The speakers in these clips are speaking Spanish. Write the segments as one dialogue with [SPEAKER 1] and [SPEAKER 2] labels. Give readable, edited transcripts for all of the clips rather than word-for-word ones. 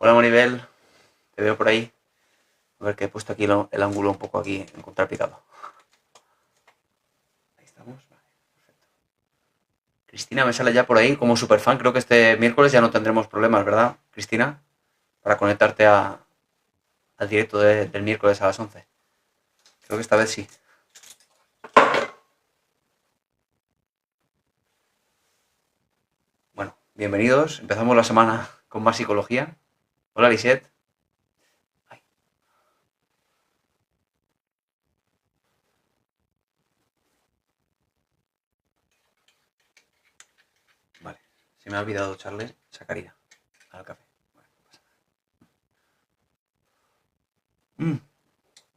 [SPEAKER 1] Hola Maribel, te veo por ahí. A ver que he puesto aquí el ángulo un poco aquí en contrapicado. Ahí estamos, vale, perfecto. Cristina me sale ya por ahí como superfan. Creo que este miércoles ya no tendremos problemas, ¿verdad, Cristina? Para conectarte al directo del miércoles a las 11. Creo que esta vez sí. Bueno, bienvenidos. Empezamos la semana con más psicología. Hola Lisette. Ay, vale, se me ha olvidado echarle sacarina al café. Bueno, no pasa nada.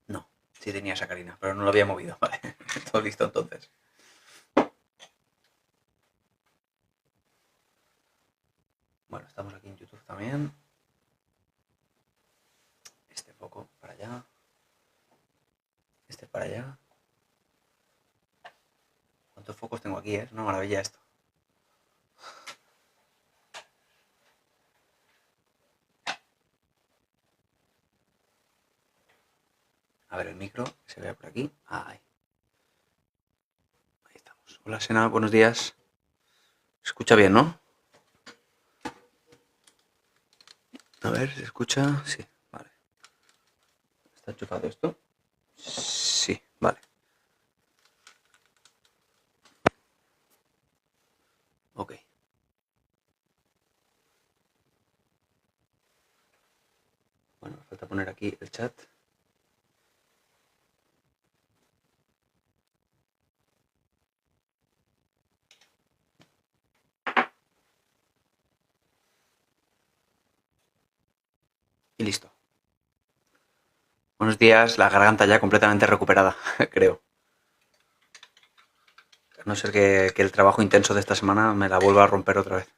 [SPEAKER 1] No, sí tenía sacarina, pero no lo había movido. Vale, todo listo entonces. Bueno, estamos aquí en YouTube también. Este foco para allá. Este para allá. ¿Cuántos focos tengo aquí? Es una maravilla esto. A ver el micro, que se vea por aquí. Ahí. Ahí estamos. Hola Sena, buenos días. ¿Se escucha bien, no? A ver, ¿se escucha? Sí, vale. ¿Está enchufado esto? Sí, vale. Ok. Bueno, falta poner aquí el chat. Y listo. Buenos días, la garganta ya completamente recuperada, creo. A no ser que el trabajo intenso de esta semana me la vuelva a romper otra vez.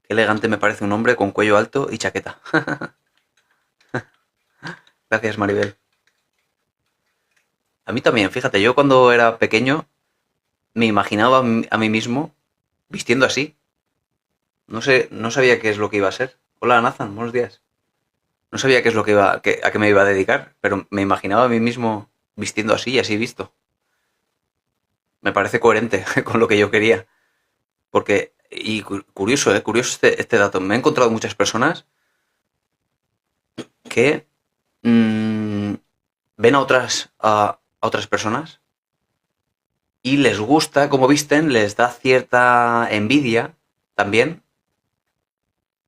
[SPEAKER 1] Qué elegante me parece un hombre con cuello alto y chaqueta. Gracias, Maribel. A mí también, fíjate, yo cuando era pequeño me imaginaba a mí mismo vistiendo así. No sé, no sabía qué es lo que iba a ser. Hola, Nathan, buenos días. No sabía qué es lo que a qué me iba a dedicar, pero me imaginaba a mí mismo vistiendo así y así visto. Me parece coherente con lo que yo quería. Porque, y curioso, curioso este dato. Me he encontrado muchas personas que ven a otras personas y les gusta cómo visten, les da cierta envidia también.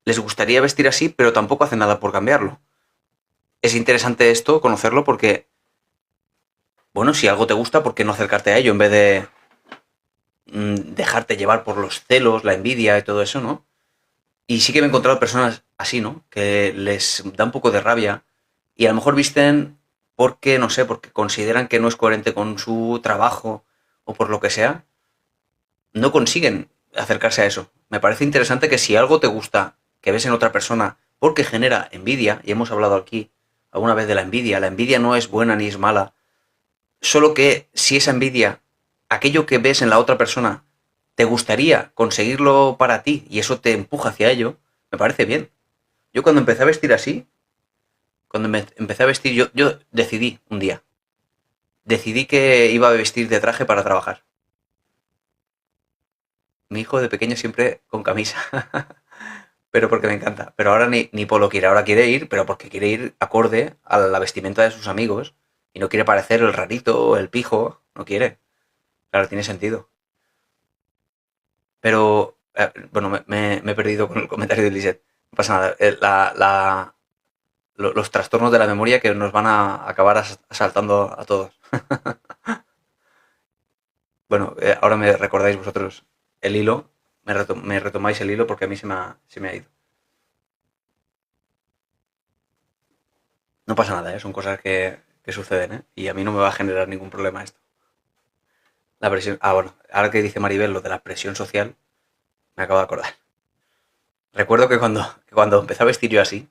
[SPEAKER 1] Les gustaría vestir así, pero tampoco hacen nada por cambiarlo. Es interesante esto, conocerlo, porque, bueno, si algo te gusta, ¿por qué no acercarte a ello en vez de dejarte llevar por los celos, la envidia y todo eso, ¿no? Y sí que me he encontrado personas así, ¿no? Que les da un poco de rabia y a lo mejor visten porque, no sé, porque consideran que no es coherente con su trabajo o por lo que sea, no consiguen acercarse a eso. Me parece interesante que si algo te gusta, que ves en otra persona, porque genera envidia, y hemos hablado aquí alguna vez de la envidia no es buena ni es mala, solo que si esa envidia, aquello que ves en la otra persona, te gustaría conseguirlo para ti y eso te empuja hacia ello, me parece bien. Yo cuando empecé a vestir así, cuando empecé a vestir, yo decidí un día, decidí que iba a vestir de traje para trabajar. Mi hijo de pequeño siempre con camisa, pero porque me encanta. Pero ahora ni polo quiere, ahora quiere ir, pero porque quiere ir acorde a la vestimenta de sus amigos y no quiere parecer el rarito, el pijo, no quiere. Claro, tiene sentido. Pero, bueno, me he perdido con el comentario de Lisette. No pasa nada. Los trastornos de la memoria que nos van a acabar asaltando a todos. Bueno, ahora me recordáis vosotros el hilo, me retomáis el hilo porque a mí se me ha ido. No pasa nada, ¿eh? Son cosas que suceden, ¿eh? Y a mí no me va a generar ningún problema esto. La presión. Ah, bueno, ahora que dice Maribel lo de la presión social, me acabo de acordar. Recuerdo que cuando empecé a vestir yo así,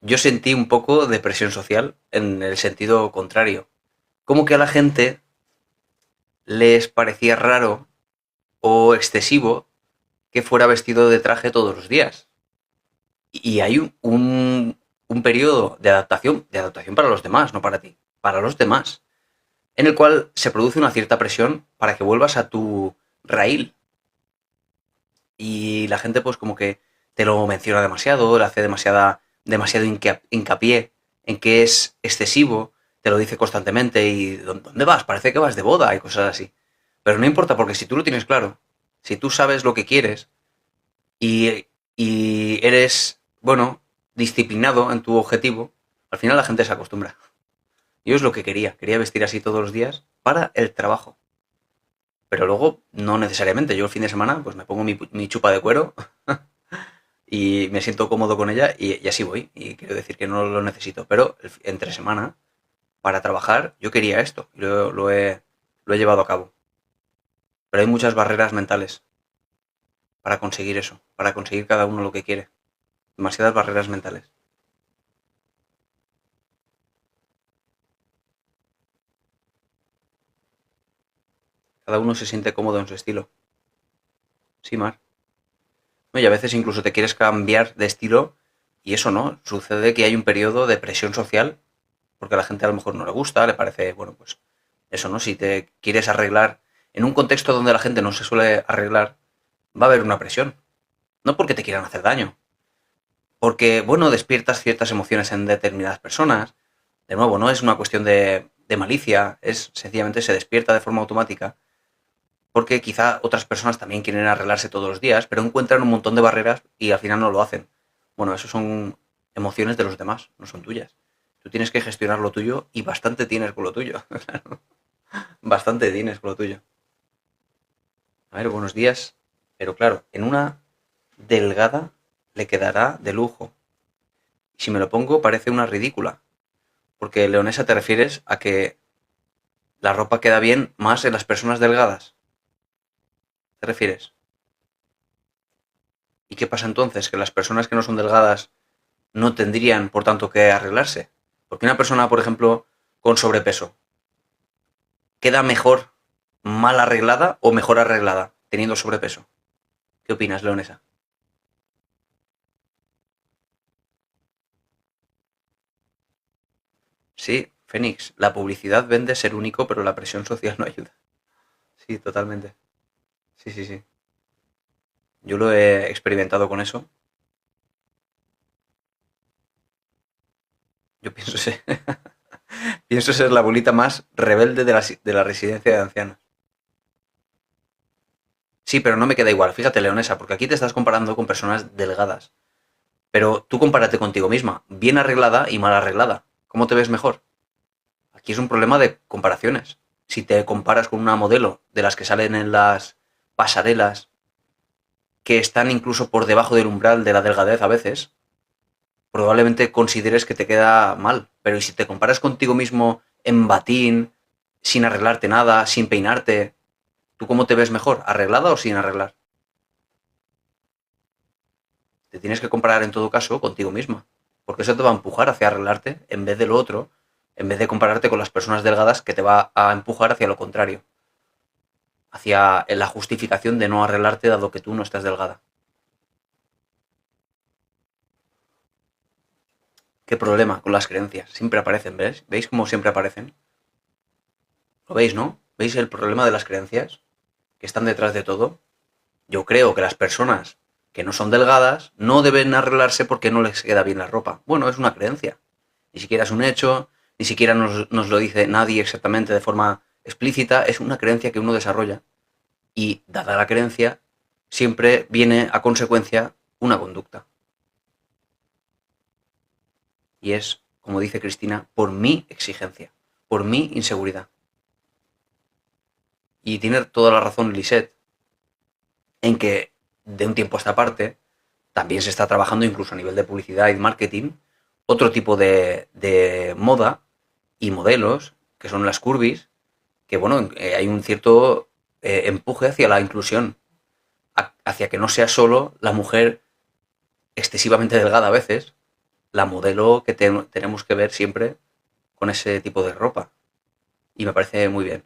[SPEAKER 1] yo sentí un poco de presión social en el sentido contrario. Como que a la gente les parecía raro o excesivo que fuera vestido de traje todos los días. Y hay un periodo de adaptación para los demás, no para ti, para los demás, en el cual se produce una cierta presión para que vuelvas a tu raíl. Y la gente pues como que te lo menciona demasiado, le hace demasiado hincapié en que es excesivo, te lo dice constantemente y ¿dónde vas? Parece que vas de boda y cosas así. Pero no importa porque si tú lo tienes claro, si tú sabes lo que quieres y eres, bueno, disciplinado en tu objetivo, al final la gente se acostumbra. Yo es lo que quería vestir así todos los días para el trabajo. Pero luego, no necesariamente. Yo el fin de semana, pues me pongo mi chupa de cuero y me siento cómodo con ella y así voy. Y quiero decir que no lo necesito. Pero entre semana, para trabajar, yo quería esto. Y lo he llevado a cabo. Pero hay muchas barreras mentales para conseguir eso. Para conseguir cada uno lo que quiere. Demasiadas barreras mentales. Cada uno se siente cómodo en su estilo. Sí, Mar. No, y a veces incluso te quieres cambiar de estilo y eso no. Sucede que hay un periodo de presión social porque a la gente a lo mejor no le gusta, le parece, bueno, pues eso, ¿no? Si te quieres arreglar en un contexto donde la gente no se suele arreglar, va a haber una presión. No porque te quieran hacer daño, porque, bueno, despiertas ciertas emociones en determinadas personas. De nuevo, no es una cuestión de malicia, es sencillamente se despierta de forma automática porque quizá otras personas también quieren arreglarse todos los días, pero encuentran un montón de barreras y al final no lo hacen. Bueno, eso son emociones de los demás, no son tuyas. Tú tienes que gestionar lo tuyo y bastante tienes con lo tuyo. Bastante tienes con lo tuyo. A ver, buenos días. Pero claro, en una delgada le quedará de lujo. Y si me lo pongo parece una ridícula. Porque leonesa te refieres a que la ropa queda bien más en las personas delgadas. ¿Te refieres? ¿Y qué pasa entonces? Que las personas que no son delgadas no tendrían, por tanto, que arreglarse. Porque una persona, por ejemplo, con sobrepeso, ¿queda mejor mal arreglada o mejor arreglada teniendo sobrepeso? ¿Qué opinas, leonesa? Sí, Fénix, la publicidad vende ser único, pero la presión social no ayuda. Sí, totalmente. Sí, sí, sí. Yo lo he experimentado con eso. Yo pienso ser, pienso ser la bolita más rebelde de la residencia de ancianos. Sí, pero no me queda igual. Fíjate, leonesa, porque aquí te estás comparando con personas delgadas. Pero tú compárate contigo misma, bien arreglada y mal arreglada. ¿Cómo te ves mejor? Aquí es un problema de comparaciones. Si te comparas con una modelo de las que salen en las pasarelas, que están incluso por debajo del umbral de la delgadez a veces, probablemente consideres que te queda mal. Pero ¿y si te comparas contigo mismo en batín, sin arreglarte nada, sin peinarte? ¿Tú cómo te ves mejor? ¿Arreglada o sin arreglar? Te tienes que comparar en todo caso contigo misma. Porque eso te va a empujar hacia arreglarte en vez de lo otro, en vez de compararte con las personas delgadas que te va a empujar hacia lo contrario, hacia la justificación de no arreglarte dado que tú no estás delgada. ¿Qué problema con las creencias? Siempre aparecen, ¿ves? ¿Veis cómo siempre aparecen? ¿Lo veis, no? ¿Veis el problema de las creencias que están detrás de todo? Yo creo que las personas que no son delgadas no deben arreglarse porque no les queda bien la ropa. Bueno, es una creencia. Ni siquiera es un hecho, ni siquiera nos lo dice nadie exactamente de forma explícita, es una creencia que uno desarrolla. Y dada la creencia, siempre viene a consecuencia una conducta. Y es, como dice Cristina, por mi exigencia, por mi inseguridad. Y tiene toda la razón Lisette en que de un tiempo a esta parte también se está trabajando incluso a nivel de publicidad y marketing otro tipo de moda y modelos que son las curvis, que bueno, hay un cierto empuje hacia la inclusión, hacia que no sea solo la mujer excesivamente delgada a veces, la modelo que tenemos que ver siempre con ese tipo de ropa. Y me parece muy bien.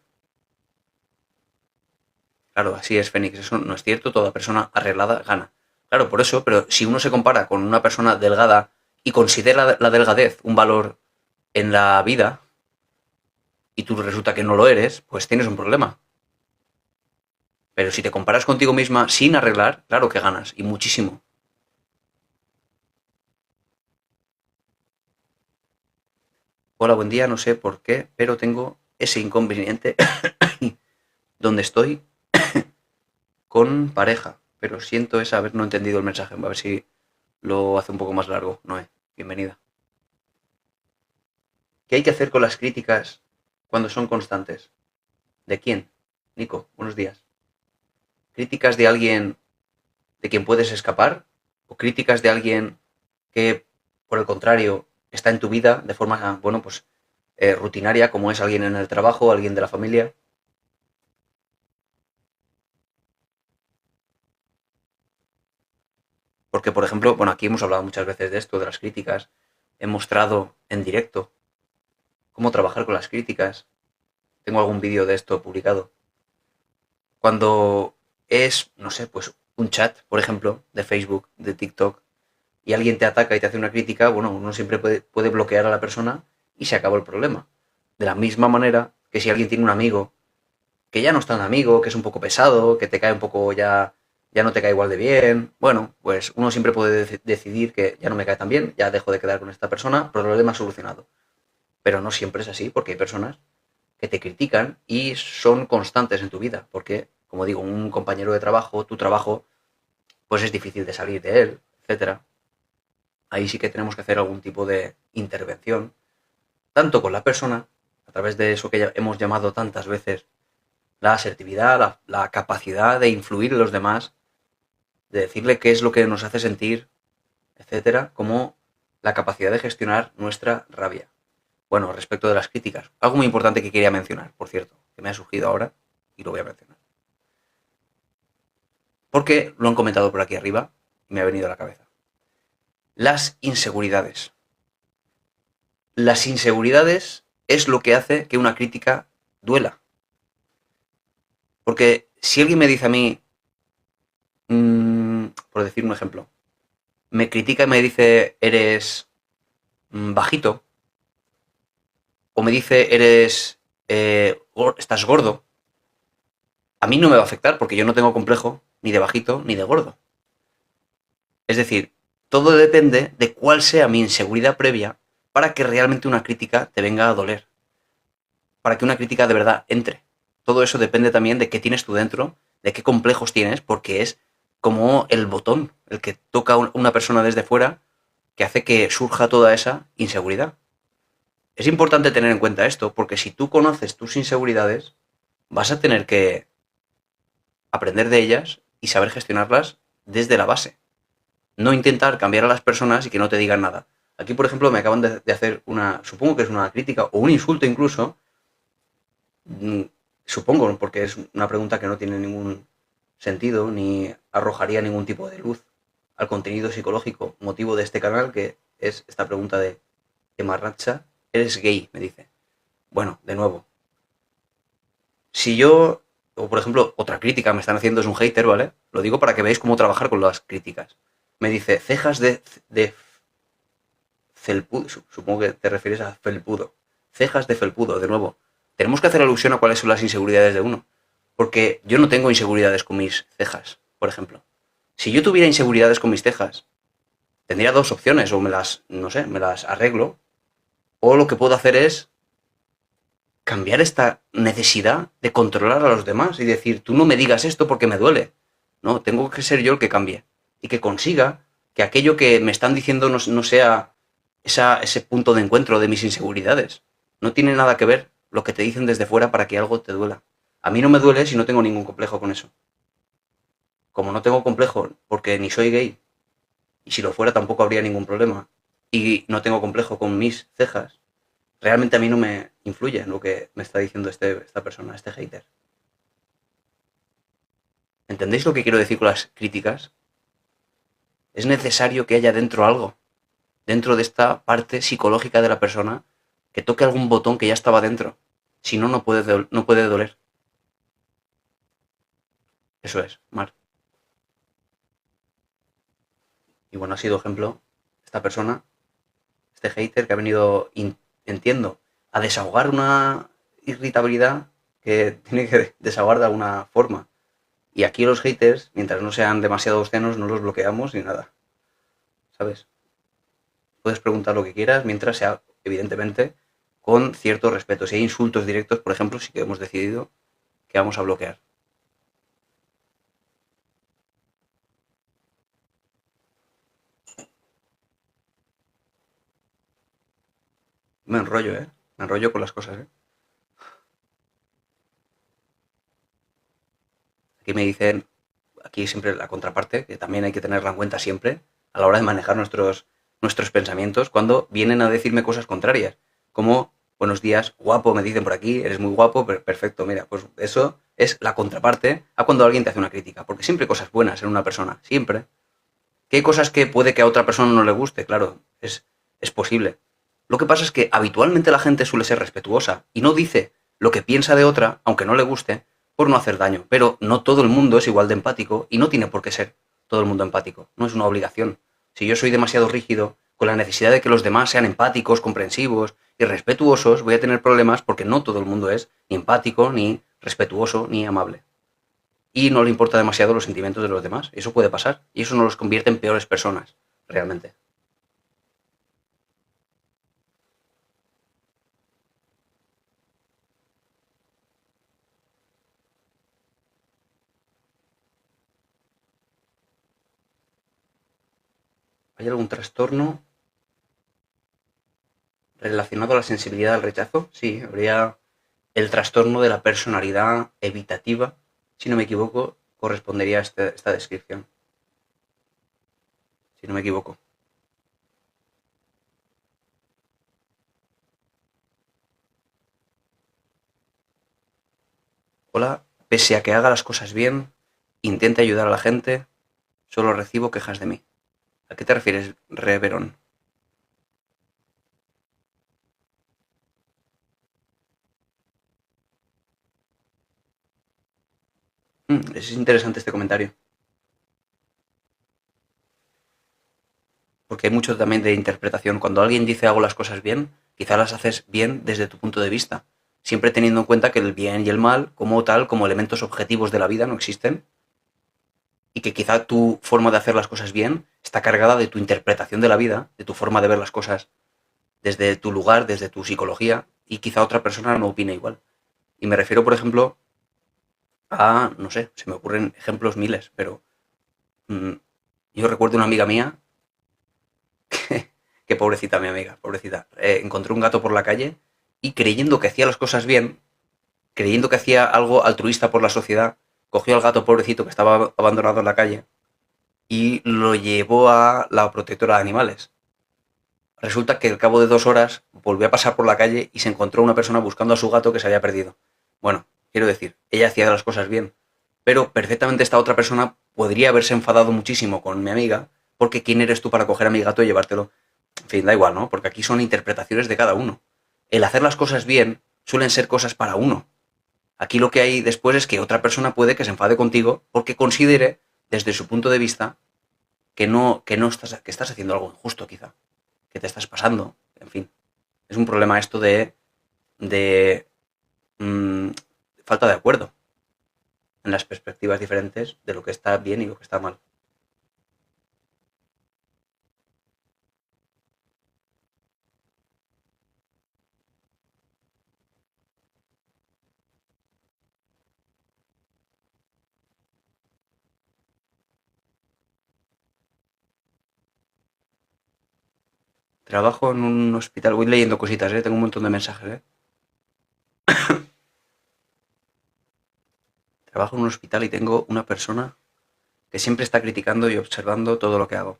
[SPEAKER 1] Claro, así es, Fénix, eso no es cierto, toda persona arreglada gana. Claro, por eso, pero si uno se compara con una persona delgada y considera la delgadez un valor en la vida, y tú resulta que no lo eres, pues tienes un problema. Pero si te comparas contigo misma sin arreglar, claro que ganas, y muchísimo. Hola, buen día, no sé por qué, pero tengo ese inconveniente donde estoy con pareja. Pero siento es haber no entendido el mensaje. A ver si lo hace un poco más largo. Noé, bienvenida. ¿Qué hay que hacer con las críticas cuando son constantes? ¿De quién? Nico, buenos días. ¿Críticas de alguien de quien puedes escapar? ¿O críticas de alguien que, por el contrario, está en tu vida de forma, bueno, pues rutinaria, como es alguien en el trabajo, alguien de la familia? Porque, por ejemplo, bueno, aquí hemos hablado muchas veces de esto, de las críticas. He mostrado en directo cómo trabajar con las críticas. Tengo algún vídeo de esto publicado. Cuando es, no sé, pues un chat, por ejemplo, de Facebook, de TikTok, y alguien te ataca y te hace una crítica, bueno, uno siempre puede bloquear a la persona y se acabó el problema. De la misma manera que si alguien tiene un amigo que ya no es tan amigo, que es un poco pesado, que te cae un poco ya no te cae igual de bien, bueno, pues uno siempre puede decidir que ya no me cae tan bien, ya dejo de quedar con esta persona, problema solucionado. Pero no siempre es así, porque hay personas que te critican y son constantes en tu vida, porque, como digo, un compañero de trabajo, tu trabajo, pues es difícil de salir de él, etcétera. Ahí sí que tenemos que hacer algún tipo de intervención, tanto con la persona, a través de eso que ya hemos llamado tantas veces la asertividad, la capacidad de influir en los demás, de decirle qué es lo que nos hace sentir, etcétera, como la capacidad de gestionar nuestra rabia. Bueno, respecto de las críticas, algo muy importante que quería mencionar, por cierto, que me ha surgido ahora y lo voy a mencionar. Porque lo han comentado por aquí arriba y me ha venido a la cabeza. Las inseguridades. Las inseguridades es lo que hace que una crítica duela. Porque si alguien me dice a mí, por decir un ejemplo, me critica y me dice eres bajito, o me dice eres estás gordo, a mí no me va a afectar porque yo no tengo complejo ni de bajito ni de gordo. Es decir, todo depende de cuál sea mi inseguridad previa para que realmente una crítica te venga a doler, para que una crítica de verdad entre. Todo eso depende también de qué tienes tú dentro, de qué complejos tienes, porque es como el botón, el que toca una persona desde fuera, que hace que surja toda esa inseguridad. Es importante tener en cuenta esto, porque si tú conoces tus inseguridades, vas a tener que aprender de ellas y saber gestionarlas desde la base. No intentar cambiar a las personas y que no te digan nada. Aquí, por ejemplo, me acaban de hacer una, supongo que es una crítica o un insulto incluso, supongo, porque es una pregunta que no tiene ningún sentido ni arrojaría ningún tipo de luz al contenido psicológico, motivo de este canal, que es esta pregunta de Emarracha, ¿eres gay? Me dice. Bueno, de nuevo, si yo, o por ejemplo, otra crítica me están haciendo es un hater, ¿vale? Lo digo para que veáis cómo trabajar con las críticas. Me dice, cejas de felpudo, supongo que te refieres a felpudo. Cejas de felpudo, de nuevo. Tenemos que hacer alusión a cuáles son las inseguridades de uno. Porque yo no tengo inseguridades con mis cejas, por ejemplo. Si yo tuviera inseguridades con mis cejas, tendría dos opciones, o me las, no sé, me las arreglo, o lo que puedo hacer es cambiar esta necesidad de controlar a los demás y decir, tú no me digas esto porque me duele. No, tengo que ser yo el que cambie y que consiga que aquello que me están diciendo no sea ese punto de encuentro de mis inseguridades. No tiene nada que ver lo que te dicen desde fuera para que algo te duela. A mí no me duele si no tengo ningún complejo con eso. Como no tengo complejo porque ni soy gay, y si lo fuera tampoco habría ningún problema, y no tengo complejo con mis cejas, realmente a mí no me influye en lo que me está diciendo esta persona, este hater. ¿Entendéis lo que quiero decir con las críticas? Es necesario que haya dentro algo. dentro de esta parte psicológica de la persona que toque algún botón que ya estaba dentro. Si no, no puede doler. Eso es, Mar. Y bueno, ha sido ejemplo esta persona, este hater que ha venido, entiendo, a desahogar una irritabilidad que tiene que desahogar de alguna forma. Y aquí los haters, mientras no sean demasiado obscenos, no los bloqueamos ni nada. ¿Sabes? Puedes preguntar lo que quieras mientras sea, evidentemente, con cierto respeto. Si hay insultos directos, por ejemplo, sí que hemos decidido que vamos a bloquear. Me enrollo, ¿eh? Me enrollo con las cosas, ¿eh? Aquí me dicen, aquí siempre la contraparte, que también hay que tenerla en cuenta siempre a la hora de manejar nuestros pensamientos cuando vienen a decirme cosas contrarias. Como, buenos días, guapo, me dicen por aquí, eres muy guapo, perfecto, mira, pues eso es la contraparte a cuando alguien te hace una crítica, porque siempre hay cosas buenas en una persona, siempre. Que hay cosas que puede que a otra persona no le guste, claro, es posible. Lo que pasa es que habitualmente la gente suele ser respetuosa y no dice lo que piensa de otra, aunque no le guste, por no hacer daño. Pero no todo el mundo es igual de empático y no tiene por qué ser todo el mundo empático. No es una obligación. Si yo soy demasiado rígido con la necesidad de que los demás sean empáticos, comprensivos y respetuosos, voy a tener problemas porque no todo el mundo es ni empático, ni respetuoso, ni amable y no le importa demasiado los sentimientos de los demás. Eso puede pasar y eso no los convierte en peores personas, realmente. ¿Hay algún trastorno relacionado a la sensibilidad al rechazo? Sí, habría el trastorno de la personalidad evitativa, si no me equivoco, correspondería a esta descripción, si no me equivoco. Hola, pese a que haga las cosas bien, intente ayudar a la gente, solo recibo quejas de mí. ¿A qué te refieres, Reverón? Es interesante este comentario. Porque hay mucho también de interpretación. Cuando alguien dice hago las cosas bien, quizá las haces bien desde tu punto de vista, siempre teniendo en cuenta que el bien y el mal, como tal, como elementos objetivos de la vida, no existen, y que quizá tu forma de hacer las cosas bien está cargada de tu interpretación de la vida, de tu forma de ver las cosas desde tu lugar, desde tu psicología, y quizá otra persona no opine igual. Y me refiero, por ejemplo, a, no sé, se me ocurren ejemplos miles, pero mmm, yo recuerdo una amiga mía que pobrecita mi amiga, pobrecita. Encontró un gato por la calle y creyendo que hacía las cosas bien, creyendo que hacía algo altruista por la sociedad, cogió al gato pobrecito que estaba abandonado en la calle y lo llevó a la protectora de animales. Resulta que al cabo de 2 horas volvió a pasar por la calle y se encontró una persona buscando a su gato que se había perdido. Bueno, quiero decir, ella hacía las cosas bien, pero perfectamente esta otra persona podría haberse enfadado muchísimo con mi amiga porque ¿quién eres tú para coger a mi gato y llevártelo? En fin, da igual, ¿no? Porque aquí son interpretaciones de cada uno. El hacer las cosas bien suelen ser cosas para uno. Aquí lo que hay después es que otra persona puede que se enfade contigo porque considere, desde su punto de vista, que no estás, que estás haciendo algo injusto, quizá. Que te estás pasando. En fin. Es un problema esto de mmm, falta de acuerdo en las perspectivas diferentes de lo que está bien y lo que está mal. Trabajo en un hospital, voy leyendo cositas, ¿eh? Tengo un montón de mensajes, ¿eh? Trabajo en un hospital y tengo una persona que siempre está criticando y observando todo lo que hago.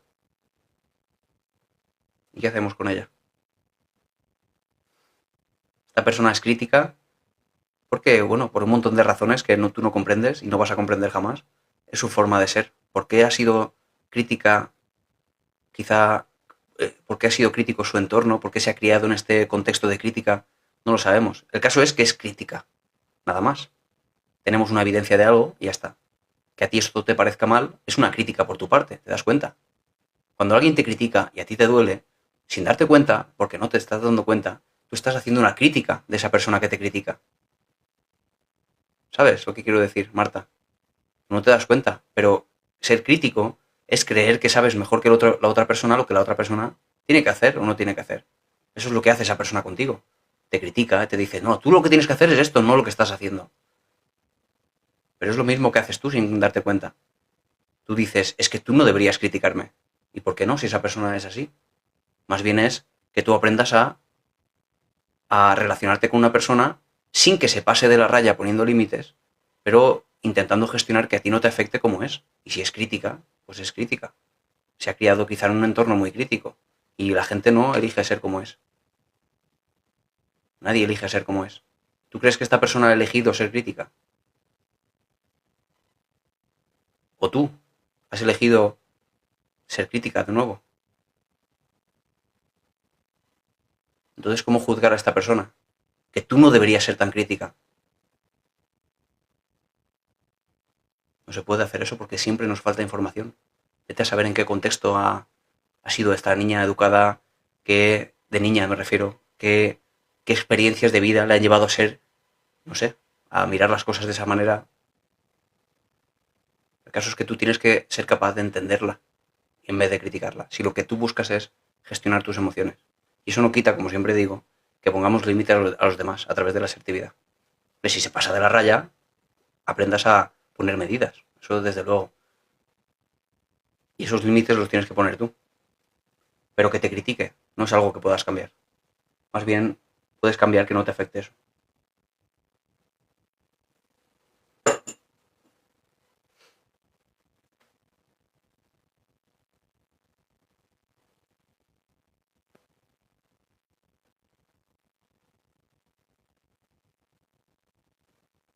[SPEAKER 1] ¿Y qué hacemos con ella? Esta persona es crítica porque, bueno, por un montón de razones que tú no comprendes y no vas a comprender jamás. Es su forma de ser. ¿Por qué ha sido crítica quizá por qué ha sido crítico su entorno, por qué se ha criado en este contexto de crítica, no lo sabemos. El caso es que es crítica, nada más. Tenemos una evidencia de algo y ya está. Que a ti esto te parezca mal es una crítica por tu parte, ¿te das cuenta? Cuando alguien te critica y a ti te duele, sin darte cuenta, porque no te estás dando cuenta, tú estás haciendo una crítica de esa persona que te critica. ¿Sabes lo que quiero decir, Marta? No te das cuenta, pero ser crítico es creer que sabes mejor que la otra persona lo que la otra persona tiene que hacer o no tiene que hacer. Eso es lo que hace esa persona contigo. Te critica, te dice, no, tú lo que tienes que hacer es esto, no lo que estás haciendo. Pero es lo mismo que haces tú sin darte cuenta. Tú dices, es que tú no deberías criticarme. ¿Y por qué no, si esa persona es así? Más bien es que tú aprendas a relacionarte con una persona sin que se pase de la raya poniendo límites, pero intentando gestionar que a ti no te afecte como es. Y si es crítica, pues es crítica. Se ha criado quizá en un entorno muy crítico y la gente no elige ser como es. Nadie elige ser como es. ¿Tú crees que esta persona ha elegido ser crítica? ¿O tú has elegido ser crítica de nuevo? Entonces, ¿cómo juzgar a esta persona? Que tú no deberías ser tan crítica. No se puede hacer eso porque siempre nos falta información. Vete a saber en qué contexto ha sido esta niña educada, que de niña me refiero, qué experiencias de vida le han llevado a ser, no sé, a mirar las cosas de esa manera. El caso es que tú tienes que ser capaz de entenderla en vez de criticarla. Si lo que tú buscas es gestionar tus emociones. Y eso no quita, como siempre digo, que pongamos límites a los demás a través de la asertividad. Pero si se pasa de la raya, aprendas a poner medidas. Eso desde luego. Y esos límites los tienes que poner tú. Pero que te critique no es algo que puedas cambiar. Más bien, puedes cambiar que no te afecte eso.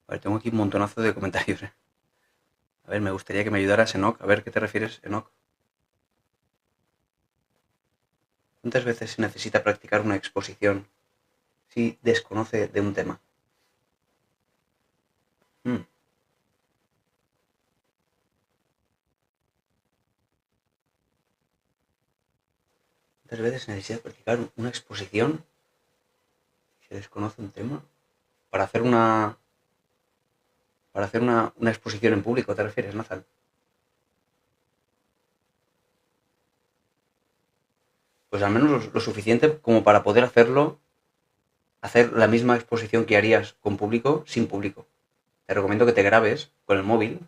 [SPEAKER 1] A ver, tengo aquí un montonazo de comentarios. A ver, me gustaría que me ayudaras, Enoch. A ver, ¿qué te refieres, Enoch? ¿Cuántas veces se necesita practicar una exposición si desconoce de un tema? Hmm. ¿Cuántas veces se necesita practicar una exposición si se desconoce un tema? Para hacer una exposición en público, ¿te refieres, Nathan? Pues al menos lo suficiente como para poder hacer la misma exposición que harías con público sin público. Te recomiendo que te grabes con el móvil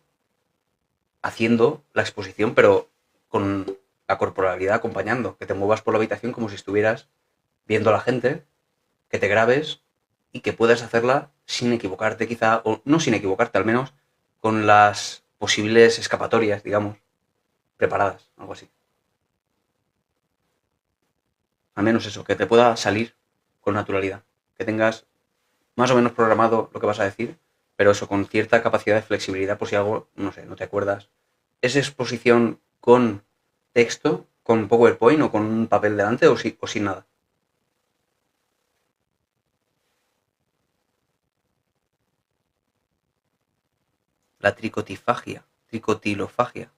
[SPEAKER 1] haciendo la exposición, pero con la corporalidad acompañando, que te muevas por la habitación como si estuvieras viendo a la gente, que te grabes y que puedas hacerla sin equivocarte quizá, o no sin equivocarte, al menos con las posibles escapatorias, digamos, preparadas, algo así. Al menos eso, que te pueda salir con naturalidad, que tengas más o menos programado lo que vas a decir, pero eso con cierta capacidad de flexibilidad por si algo, no sé, no te acuerdas. ¿Es exposición con texto, con PowerPoint o con un papel delante o sin nada? La tricotifagia, tricotilofagia.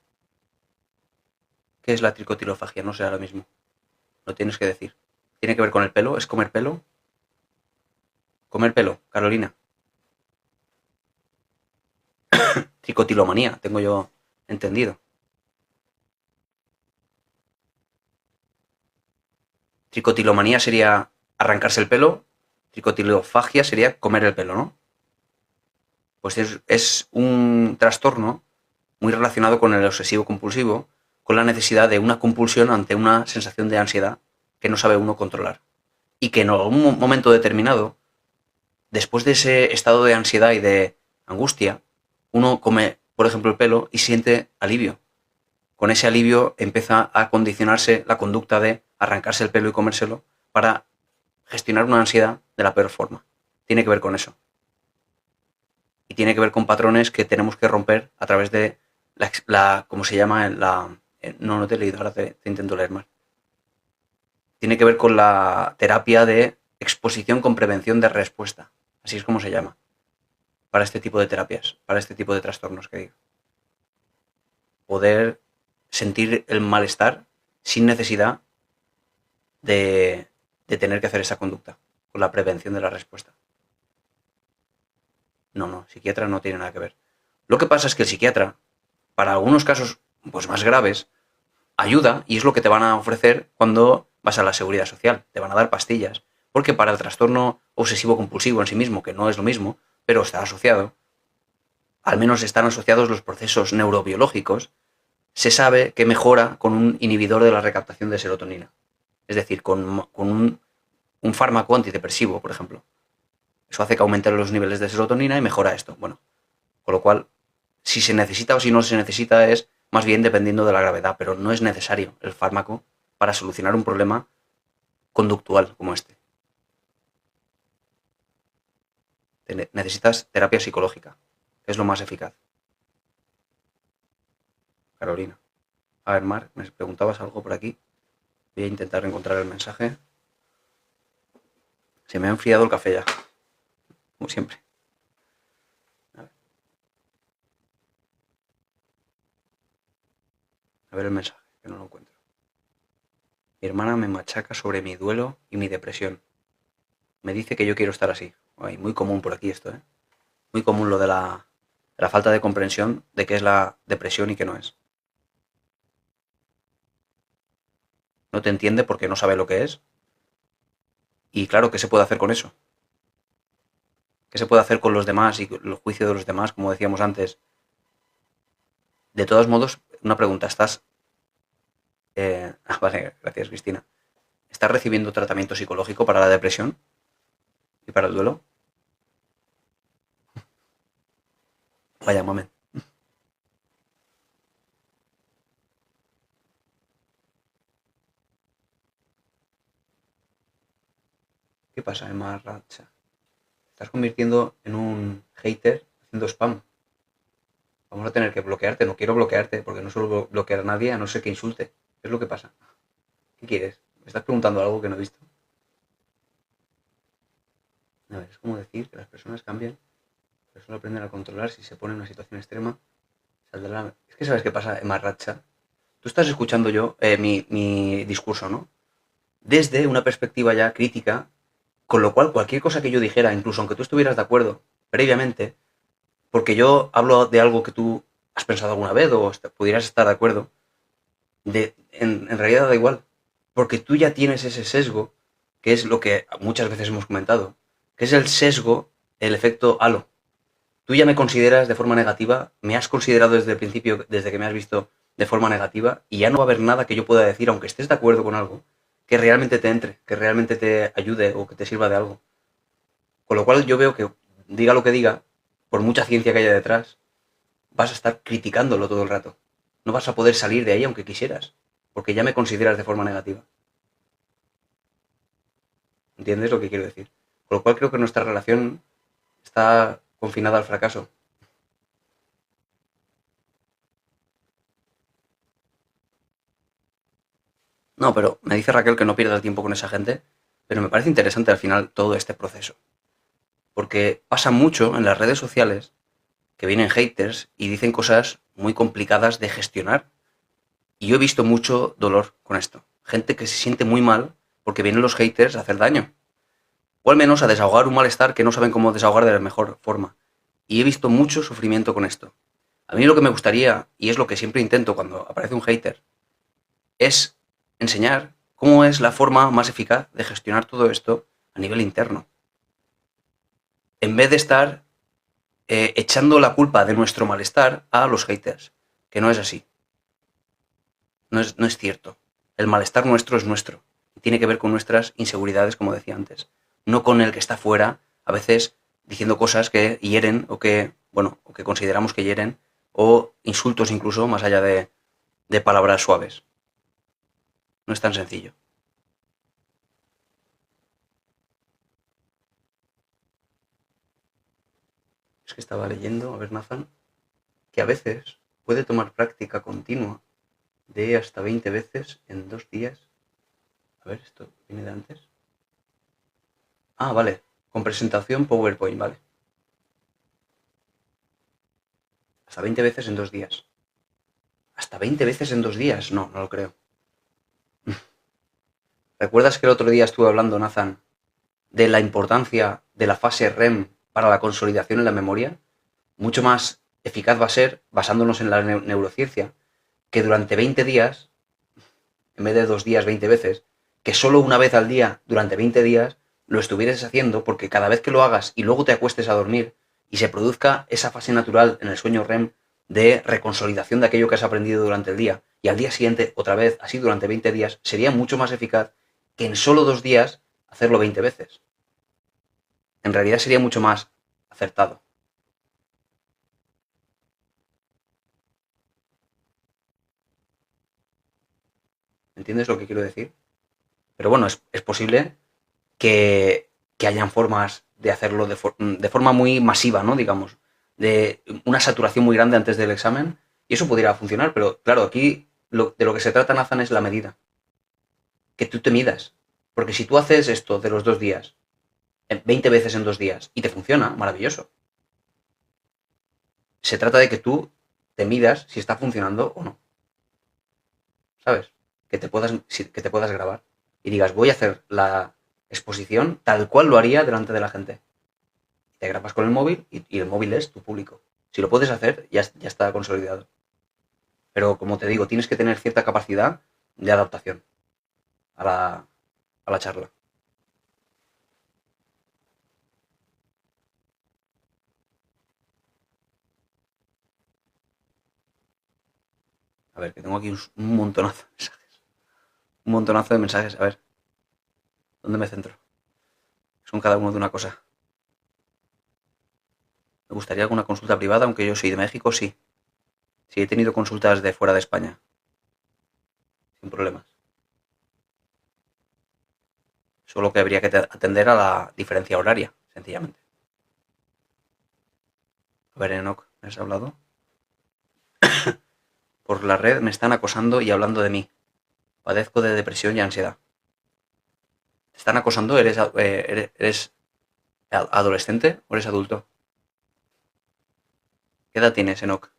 [SPEAKER 1] ¿Qué es la tricotilofagia? No sé ahora mismo. Lo tienes que decir. ¿Tiene que ver con el pelo? ¿Es comer pelo? Comer pelo, Carolina. Tricotilomanía, tengo yo entendido. Tricotilomanía sería arrancarse el pelo. Tricotilofagia sería comer el pelo, ¿no? Pues es un trastorno muy relacionado con el obsesivo compulsivo, con la necesidad de una compulsión ante una sensación de ansiedad que no sabe uno controlar. Y que en algún momento determinado, después de ese estado de ansiedad y de angustia, uno come, por ejemplo, el pelo y siente alivio. Con ese alivio empieza a condicionarse la conducta de arrancarse el pelo y comérselo para gestionar una ansiedad de la peor forma. Tiene que ver con eso. Y tiene que ver con patrones que tenemos que romper a través de ¿cómo se llama? No te he leído, ahora te intento leer más. tiene que ver con la terapia de exposición con prevención de respuesta. Así es como se llama. Para este tipo de terapias, para este tipo de trastornos que digo. Poder sentir el malestar sin necesidad de tener que hacer esa conducta, con la prevención de la respuesta. No, psiquiatra no tiene nada que ver. Lo que pasa es que el psiquiatra, para algunos casos pues más graves, ayuda y es lo que te van a ofrecer cuando vas a la seguridad social. Te van a dar pastillas. Porque para el trastorno obsesivo compulsivo en sí mismo, que no es lo mismo, pero está asociado, al menos están asociados los procesos neurobiológicos, se sabe que mejora con un inhibidor de la recaptación de serotonina. Es decir, con un fármaco antidepresivo, por ejemplo. Eso hace que aumenten los niveles de serotonina y mejora esto. Bueno, con lo cual, si se necesita o si no se necesita es más bien dependiendo de la gravedad, pero no es necesario el fármaco para solucionar un problema conductual como este. Necesitas terapia psicológica, que es lo más eficaz. Carolina. A ver, Mar, me preguntabas algo por aquí. Voy a intentar encontrar el mensaje. Se me ha enfriado el café ya, como siempre. A ver el mensaje, que no lo encuentro. Mi hermana me machaca sobre mi duelo y mi depresión. Me dice que yo quiero estar así. Ay, muy común por aquí esto, ¿eh? Muy común lo de la falta de comprensión de qué es la depresión y qué no es. No te entiende porque no sabe lo que es. Y claro, ¿qué se puede hacer con eso? ¿Qué se puede hacer con los demás y el juicio de los demás, como decíamos antes? De todos modos, una pregunta, vale, gracias Cristina. ¿Estás recibiendo tratamiento psicológico para la depresión y para el duelo? Vaya, mamen. ¿Qué pasa, Emma Racha? Te estás convirtiendo en un hater haciendo spam. Vamos a tener que bloquearte. No quiero bloquearte porque no suelo bloquear a nadie a no ser que insulte. ¿Qué es lo que pasa? ¿Qué quieres? ¿Me estás preguntando algo que no he visto? A ver, es como decir que las personas cambian, pero solo aprenden a controlar si se pone en una situación extrema. Saldrá. Es que sabes qué pasa, Emma Racha. Tú estás escuchando mi discurso, ¿no? Desde una perspectiva ya crítica, con lo cual cualquier cosa que yo dijera, incluso aunque tú estuvieras de acuerdo previamente, porque yo hablo de algo que tú has pensado alguna vez o pudieras estar de acuerdo, en realidad da igual, porque tú ya tienes ese sesgo, que es lo que muchas veces hemos comentado, que es el sesgo, el efecto halo. Tú ya me consideras de forma negativa, me has considerado desde el principio, desde que me has visto de forma negativa, y ya no va a haber nada que yo pueda decir, aunque estés de acuerdo con algo, que realmente te entre, que realmente te ayude o que te sirva de algo. Con lo cual yo veo que, diga lo que diga, por mucha ciencia que haya detrás, vas a estar criticándolo todo el rato. No vas a poder salir de ahí aunque quisieras, porque ya me consideras de forma negativa. ¿Entiendes lo que quiero decir? Con lo cual creo que nuestra relación está confinada al fracaso. No, pero me dice Raquel que no pierda el tiempo con esa gente, pero me parece interesante al final todo este proceso. Porque pasa mucho en las redes sociales que vienen haters y dicen cosas muy complicadas de gestionar. Y yo he visto mucho dolor con esto. Gente que se siente muy mal porque vienen los haters a hacer daño. O al menos a desahogar un malestar que no saben cómo desahogar de la mejor forma. Y he visto mucho sufrimiento con esto. A mí lo que me gustaría, y es lo que siempre intento cuando aparece un hater, es enseñar cómo es la forma más eficaz de gestionar todo esto a nivel interno. En vez de estar echando la culpa de nuestro malestar a los haters, que no es así. No es cierto. El malestar nuestro es nuestro. Y tiene que ver con nuestras inseguridades, como decía antes. No con el que está fuera, a veces diciendo cosas que hieren o que consideramos que hieren, o insultos incluso, más allá de palabras suaves. No es tan sencillo. Es que estaba leyendo, a ver, Nathan, que a veces puede tomar práctica continua de hasta 20 veces en 2 días A ver, esto viene de antes. Ah, vale. Con presentación PowerPoint, vale. Hasta 20 veces en 2 días. ¿Hasta 20 veces en 2 días? No, no lo creo. ¿Recuerdas que el otro día estuve hablando, Nathan, de la importancia de la fase REM para la consolidación en la memoria? Mucho más eficaz va a ser, basándonos en la neurociencia, que durante 20 días, en vez de 2 días 20 veces, que solo una vez al día durante 20 días lo estuvieras haciendo, porque cada vez que lo hagas y luego te acuestes a dormir y se produzca esa fase natural en el sueño REM de reconsolidación de aquello que has aprendido durante el día y al día siguiente otra vez, así durante 20 días, sería mucho más eficaz que en solo 2 días hacerlo 20 veces. En realidad sería mucho más acertado. ¿Entiendes lo que quiero decir? Pero bueno, es posible que hayan formas de hacerlo de forma muy masiva, ¿no? Digamos, de una saturación muy grande antes del examen, y eso pudiera funcionar, pero claro, aquí de lo que se trata, Nathan, es la medida, que tú te midas. Porque si tú haces esto de los 2 días, 20 veces en 2 días, y te funciona, maravilloso. Se trata de que tú te midas si está funcionando o no, ¿sabes? Que te puedas grabar y digas, voy a hacer la exposición tal cual lo haría delante de la gente. Te grabas con el móvil y el móvil es tu público. Si lo puedes hacer, ya está consolidado. Pero como te digo, tienes que tener cierta capacidad de adaptación a la charla. A ver, que tengo aquí un montonazo de mensajes. Un montonazo de mensajes. A ver, ¿dónde me centro? Son cada uno de una cosa. Me gustaría alguna consulta privada, aunque yo soy de México, sí. Sí, he tenido consultas de fuera de España, sin problemas. Solo que habría que atender a la diferencia horaria, sencillamente. A ver, Enoch, ¿me has hablado? Por la red me están acosando y hablando de mí. Padezco de depresión y ansiedad. ¿Te están acosando? ¿Eres adolescente o eres adulto? ¿Qué edad tienes, Enoch?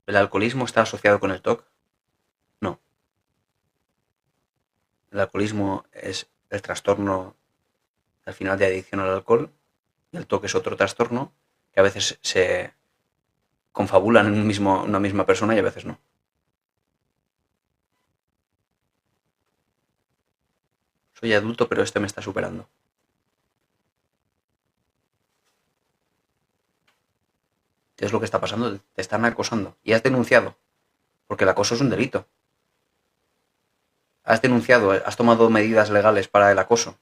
[SPEAKER 1] ¿El alcoholismo está asociado con el TOC? No. El alcoholismo es el trastorno al final de adicción al alcohol y el TOC es otro trastorno que a veces se confabulan en una misma persona y a veces no. Soy adulto, pero este me está superando. ¿Qué es lo que está pasando? Te están acosando y has denunciado, porque el acoso es un delito. Has denunciado, has tomado medidas legales para el acoso,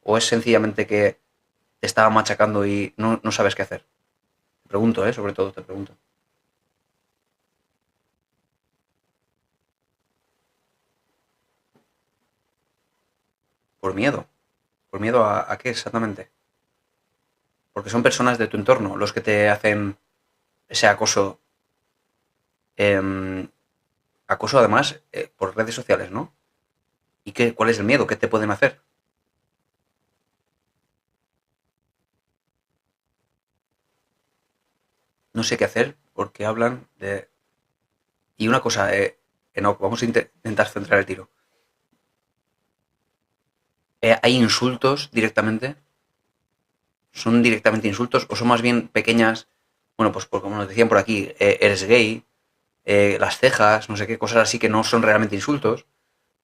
[SPEAKER 1] o es sencillamente que te estaba machacando y no sabes qué hacer. Te pregunto, sobre todo te pregunto. Por miedo. ¿Por miedo a qué exactamente? Porque son personas de tu entorno los que te hacen ese acoso. eh, Acoso además por redes sociales, ¿no? ¿Y cuál es el miedo? ¿Qué te pueden hacer? No sé qué hacer porque hablan de... Y una cosa, Enoch, vamos a intentar centrar el tiro. ¿Hay insultos directamente? ¿Son directamente insultos o son más bien pequeñas, bueno, pues como nos decían por aquí, eres gay, las cejas, no sé qué, cosas así que no son realmente insultos,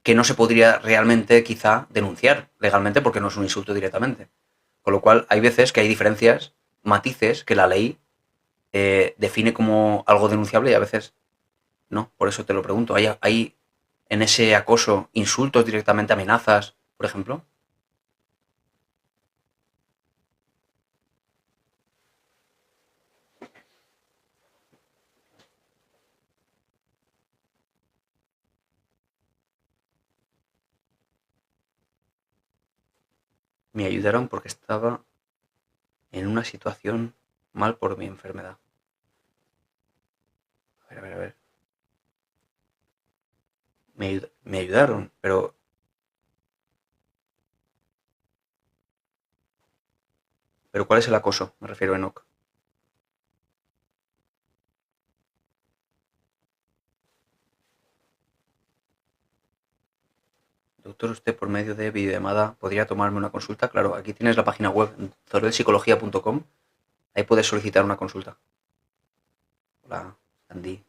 [SPEAKER 1] que no se podría realmente quizá denunciar legalmente porque no es un insulto directamente. Con lo cual hay veces que hay diferencias, matices que la ley define como algo denunciable y a veces no. Por eso te lo pregunto. ¿Hay en ese acoso insultos directamente, amenazas, por ejemplo? Me ayudaron porque estaba en una situación mal por mi enfermedad. A ver, a ver, a ver. me ayudaron, pero ¿cuál es el acoso? Me refiero a Enoch. Doctor, usted por medio de videollamada podría tomarme una consulta. Claro, aquí tienes la página web, zorodepsicología.com. Ahí puedes solicitar una consulta. Hola, Andy.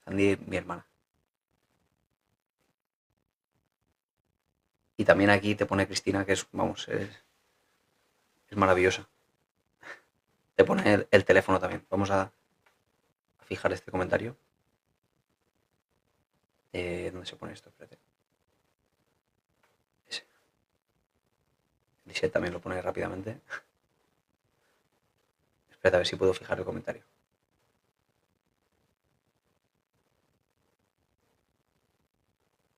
[SPEAKER 1] Andy, mi hermana. Y también aquí te pone Cristina, que es, vamos, es maravillosa. Te pone el teléfono también. Vamos a fijar este comentario. ¿Dónde se pone esto? Espérate. Ese. Lisette también lo pone rápidamente. Espérate a ver si puedo fijar el comentario.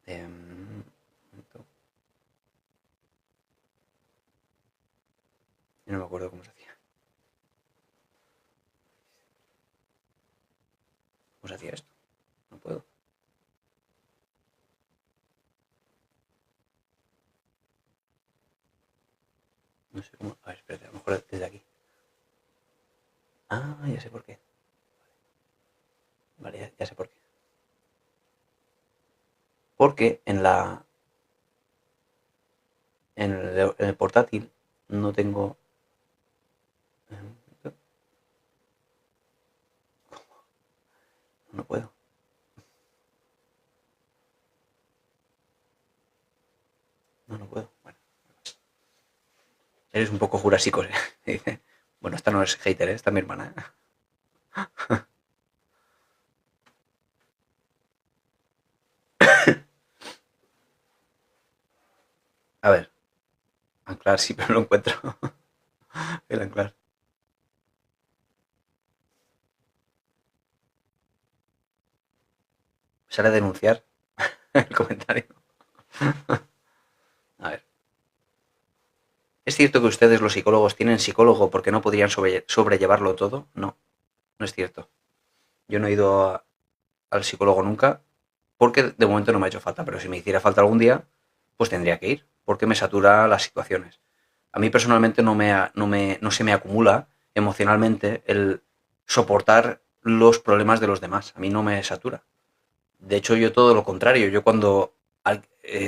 [SPEAKER 1] Un momento. Yo no me acuerdo cómo se hacía. ¿Cómo se hacía esto? No puedo. No sé cómo. A ver, espérate, a lo mejor desde aquí. Ah, ya sé por qué. Vale, ya sé por qué. Porque en el portátil no tengo. No puedo. No puedo. Bueno, eres un poco jurásico, ¿eh? Dice. Bueno, esta no es hater, ¿eh? Esta es mi hermana, ¿eh? A ver, anclar sí, pero no lo encuentro. El anclar. Sale a denunciar el comentario. A ver. ¿Es cierto que ustedes, los psicólogos, tienen psicólogo porque no podrían sobrellevarlo todo? No, no es cierto. Yo no he ido al psicólogo nunca porque de momento no me ha hecho falta, pero si me hiciera falta algún día, pues tendría que ir, porque me satura las situaciones. A mí personalmente no se me acumula emocionalmente el soportar los problemas de los demás. A mí no me satura. De hecho, yo todo lo contrario. Yo cuando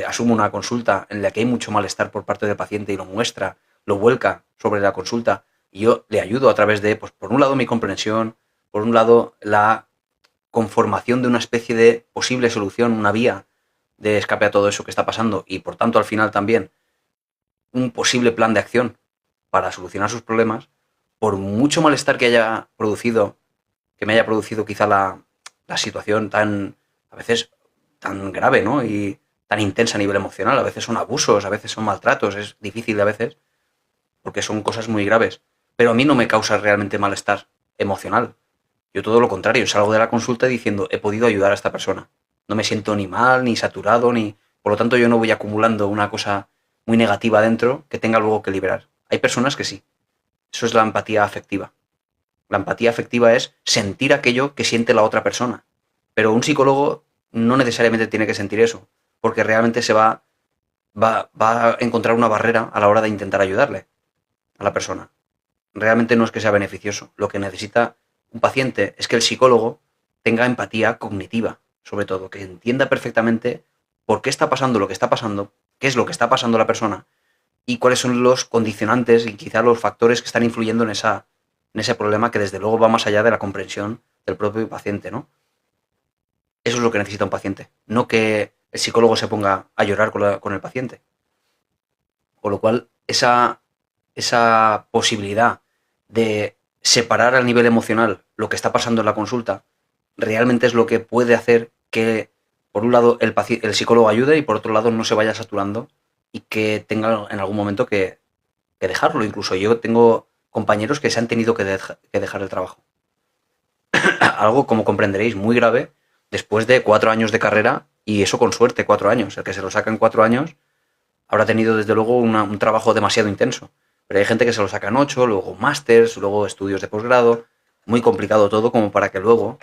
[SPEAKER 1] asumo una consulta en la que hay mucho malestar por parte del paciente y lo muestra, lo vuelca sobre la consulta, y yo le ayudo a través de, pues por un lado mi comprensión, por un lado la conformación de una especie de posible solución, una vía de escape a todo eso que está pasando y por tanto al final también un posible plan de acción para solucionar sus problemas, por mucho malestar que me haya producido quizá la situación tan, a veces, tan grave, ¿no? Y tan intensa a nivel emocional. A veces son abusos, a veces son maltratos, es difícil a veces, porque son cosas muy graves. Pero a mí no me causa realmente malestar emocional. Yo todo lo contrario, salgo de la consulta diciendo, he podido ayudar a esta persona. No me siento ni mal, ni saturado, ni... Por lo tanto, yo no voy acumulando una cosa muy negativa dentro que tenga luego que liberar. Hay personas que sí. Eso es la empatía afectiva. La empatía afectiva es sentir aquello que siente la otra persona. Pero un psicólogo no necesariamente tiene que sentir eso, porque realmente va a encontrar una barrera a la hora de intentar ayudarle a la persona. Realmente no es que sea beneficioso. Lo que necesita un paciente es que el psicólogo tenga empatía cognitiva, sobre todo, que entienda perfectamente por qué está pasando lo que está pasando, qué es lo que está pasando a la persona y cuáles son los condicionantes y quizá los factores que están influyendo en ese problema que desde luego va más allá de la comprensión del propio paciente, ¿no? Eso es lo que necesita un paciente, no que el psicólogo se ponga a llorar con el paciente. Con lo cual, esa posibilidad de separar al nivel emocional lo que está pasando en la consulta realmente es lo que puede hacer que, por un lado, el psicólogo ayude y por otro lado no se vaya saturando y que tenga en algún momento que dejarlo. Incluso yo tengo compañeros que se han tenido que dejar el trabajo. Algo, como comprenderéis, muy grave después de 4 años de carrera y eso con suerte, 4 años. El que se lo saca en 4 años habrá tenido desde luego un trabajo demasiado intenso. Pero hay gente que se lo saca en 8, luego másters, luego estudios de posgrado. Muy complicado todo como para que luego,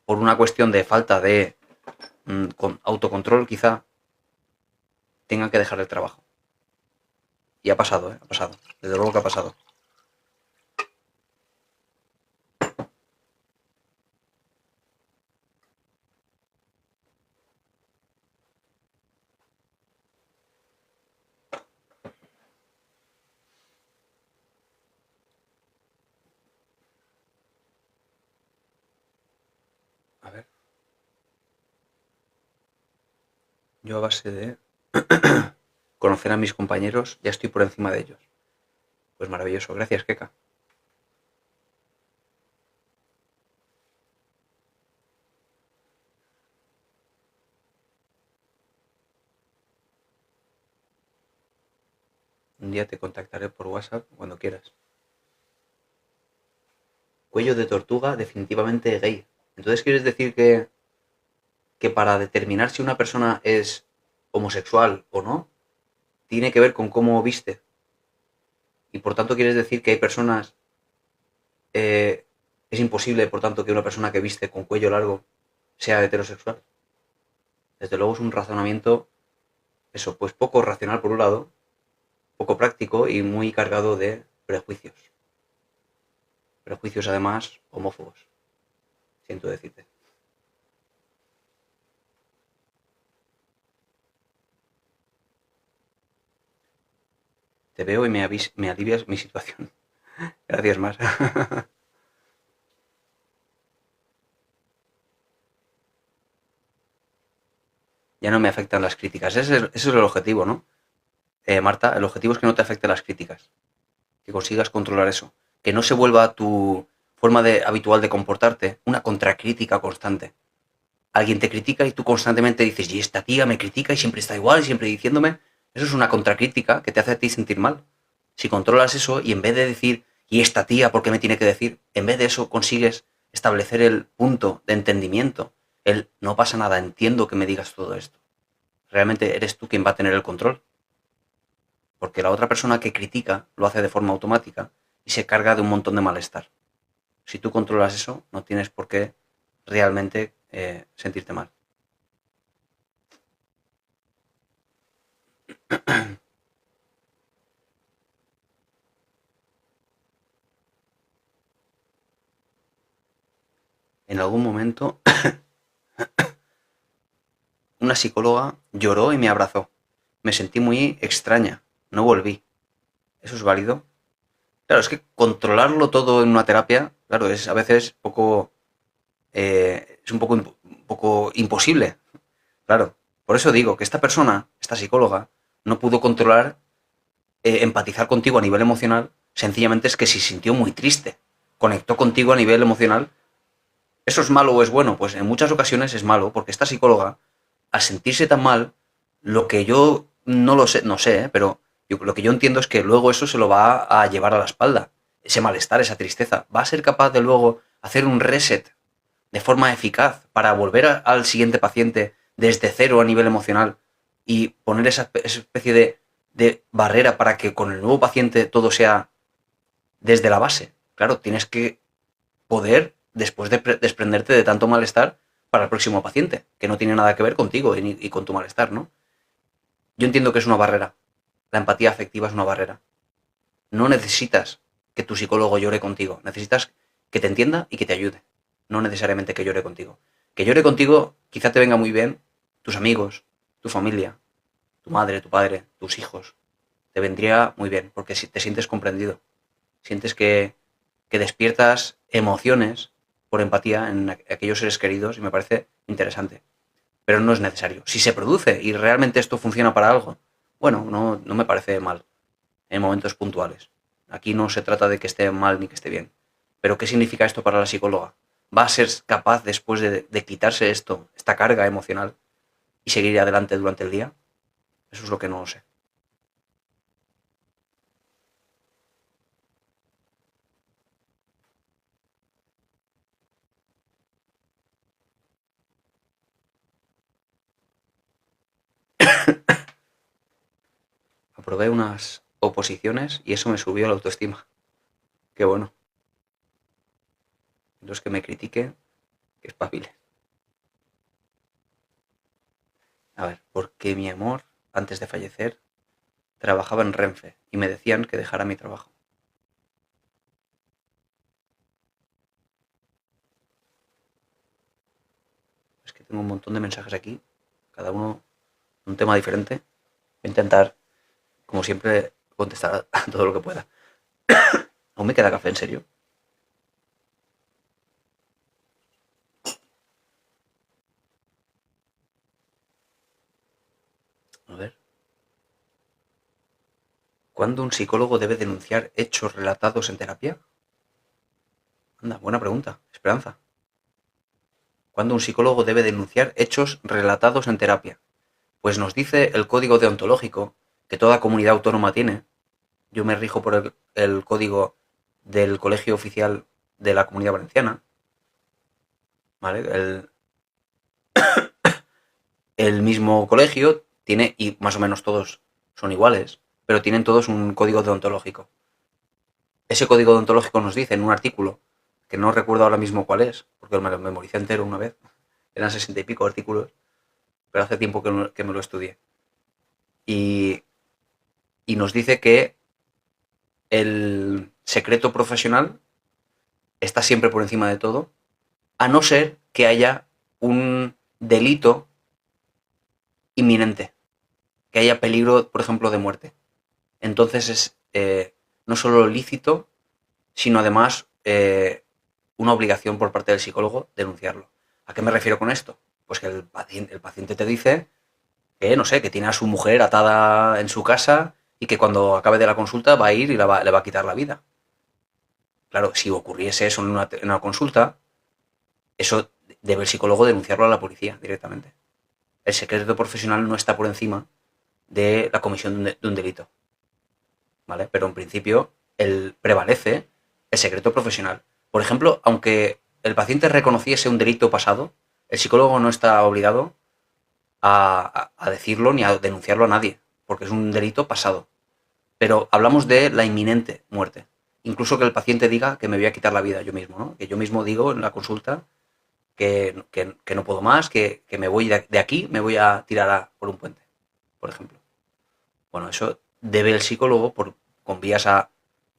[SPEAKER 1] por una cuestión de falta de con autocontrol quizá tengan que dejar el trabajo. Y ha pasado, ha pasado. Desde luego que ha pasado. A ver, yo a base de conocer a mis compañeros ya estoy por encima de ellos. Pues maravilloso. Gracias, Keka. Un día te contactaré por WhatsApp cuando quieras. Cuello de tortuga definitivamente gay. Entonces quieres decir que para determinar si una persona es homosexual o no, tiene que ver con cómo viste. Y por tanto quieres decir que hay personas... es imposible, por tanto, que una persona que viste con cuello largo sea heterosexual. Desde luego es un razonamiento, eso, pues poco racional por un lado, poco práctico y muy cargado de prejuicios. Prejuicios además homófobos, siento decirte. Te veo y me alivias mi situación. Gracias, más. Ya no me afectan las críticas. Ese es el objetivo, ¿no? Marta, el objetivo es que no te afecten las críticas. Que consigas controlar eso. Que no se vuelva tu forma habitual de comportarte una contracrítica constante. Alguien te critica y tú constantemente dices, y esta tía me critica y siempre está igual y siempre diciéndome. Eso es una contracrítica que te hace a ti sentir mal. Si controlas eso y en vez de decir, y esta tía, ¿por qué me tiene que decir? En vez de eso consigues establecer el punto de entendimiento. El no pasa nada, entiendo que me digas todo esto. Realmente eres tú quien va a tener el control. Porque la otra persona que critica lo hace de forma automática y se carga de un montón de malestar. Si tú controlas eso, no tienes por qué realmente sentirte mal. En algún momento una psicóloga lloró y me abrazó. Me sentí muy extraña. No volví. ¿Eso es válido? Claro, es que controlarlo todo en una terapia, claro, es a veces poco... es un poco imposible. Claro. Por eso digo que esta persona, esta psicóloga, no pudo controlar, empatizar contigo a nivel emocional. Sencillamente es que se sintió muy triste. Conectó contigo a nivel emocional. ¿Eso es malo o es bueno? Pues en muchas ocasiones es malo, porque esta psicóloga, al sentirse tan mal, lo que yo no lo sé, no sé, pero lo que yo entiendo es que luego eso se lo va a llevar a la espalda. Ese malestar, esa tristeza. Va a ser capaz de luego hacer un reset de forma eficaz para volver al siguiente paciente desde cero a nivel emocional y poner esa especie de barrera para que con el nuevo paciente todo sea desde la base. Claro, tienes que poder después de desprenderte de tanto malestar para el próximo paciente, que no tiene nada que ver contigo y con tu malestar, ¿no? Yo entiendo que es una barrera. La empatía afectiva es una barrera. No necesitas que tu psicólogo llore contigo. Necesitas que te entienda y que te ayude. No necesariamente que llore contigo. Que llore contigo quizá te venga muy bien tus amigos, tu familia, tu madre, tu padre, tus hijos. Te vendría muy bien porque si te sientes comprendido. Sientes que despiertas emociones por empatía en aquellos seres queridos y me parece interesante. Pero no es necesario. Si se produce y realmente esto funciona para algo, bueno, no me parece mal en momentos puntuales. Aquí no se trata de que esté mal ni que esté bien. Pero ¿qué significa esto para la psicóloga? ¿Va a ser capaz después de quitarse esto, esta carga emocional, y seguir adelante durante el día? Eso es lo que no lo sé. Aprobé unas oposiciones y eso me subió la autoestima. Qué bueno. Los que me critiquen, que espabile. A ver, porque mi amor, antes de fallecer, trabajaba en Renfe y me decían que dejara mi trabajo. Es que tengo un montón de mensajes aquí, cada uno un tema diferente. Voy a intentar, como siempre, contestar a todo lo que pueda. ¿Aún me queda café, en serio? A ver. ¿Cuándo un psicólogo debe denunciar hechos relatados en terapia? Anda, buena pregunta. Esperanza. ¿Cuándo un psicólogo debe denunciar hechos relatados en terapia? Pues nos dice el código deontológico que toda comunidad autónoma tiene. Yo me rijo por el código del Colegio Oficial de la Comunidad Valenciana. ¿Vale? El mismo colegio tiene, y más o menos todos son iguales, pero tienen todos un código deontológico. Ese código deontológico nos dice en un artículo, que no recuerdo ahora mismo cuál es, porque me lo memoricé entero una vez, eran 60 y pico artículos, pero hace tiempo que me lo estudié. Y, y nos dice que el secreto profesional está siempre por encima de todo, a no ser que haya un delito inminente, que haya peligro, por ejemplo, de muerte. Entonces es no solo lícito, sino además una obligación por parte del psicólogo denunciarlo. ¿A qué me refiero con esto? Pues que el paciente te dice que, no sé, que tiene a su mujer atada en su casa y que cuando acabe de la consulta va a ir y le va a quitar la vida. Claro, si ocurriese eso en una consulta, eso debe el psicólogo denunciarlo a la policía directamente. El secreto profesional no está por encima de la comisión de un delito, ¿vale? Pero en principio prevalece el secreto profesional. Por ejemplo, aunque el paciente reconociese un delito pasado, el psicólogo no está obligado a decirlo ni a denunciarlo a nadie, porque es un delito pasado. Pero hablamos de la inminente muerte. Incluso que el paciente diga que me voy a quitar la vida yo mismo, ¿no? Que yo mismo digo en la consulta que no puedo más, que me voy de aquí, me voy a tirar por un puente, por ejemplo. Bueno, eso debe el psicólogo, con vías a,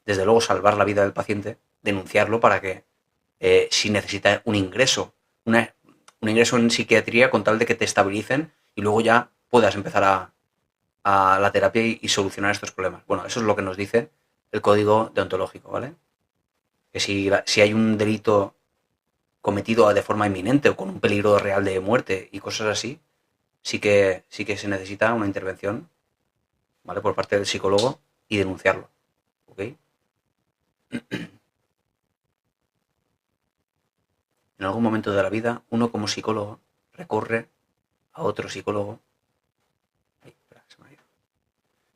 [SPEAKER 1] desde luego, salvar la vida del paciente, denunciarlo para que, si necesita un ingreso en psiquiatría con tal de que te estabilicen y luego ya puedas empezar a la terapia y solucionar estos problemas. Bueno, eso es lo que nos dice el código deontológico, ¿vale? Que si hay un delito cometido de forma inminente o con un peligro real de muerte y cosas así, sí que se necesita una intervención, ¿vale? Por parte del psicólogo y denunciarlo, ¿ok? En algún momento de la vida, uno como psicólogo recurre a otro psicólogo. Ay, espera, se me ha ido.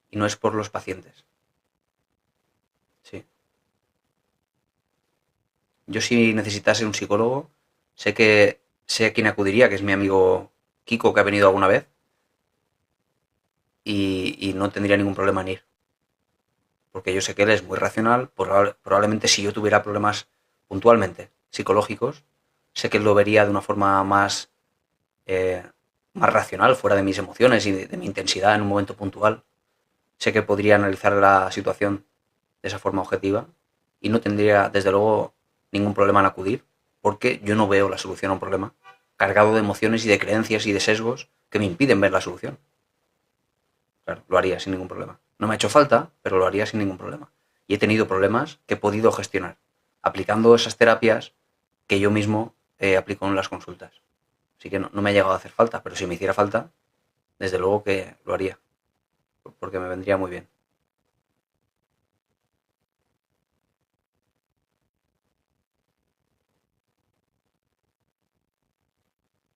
[SPEAKER 1] Y no es por los pacientes. Sí. Yo si necesitase un psicólogo, sé a quién acudiría, que es mi amigo Kiko, que ha venido alguna vez, y no tendría ningún problema en ir. Porque yo sé que él es muy racional, probablemente si yo tuviera problemas puntualmente psicológicos, sé que él lo vería de una forma eh, más racional, fuera de mis emociones y de mi intensidad en un momento puntual. Sé que podría analizar la situación de esa forma objetiva y no tendría, desde luego, ningún problema en acudir, porque yo no veo la solución a un problema cargado de emociones y de creencias y de sesgos que me impiden ver la solución. Claro, lo haría sin ningún problema. No me ha hecho falta, pero lo haría sin ningún problema. Y he tenido problemas que he podido gestionar aplicando esas terapias que yo mismo aplico en las consultas. Así que no me ha llegado a hacer falta, pero si me hiciera falta, desde luego que lo haría, porque me vendría muy bien.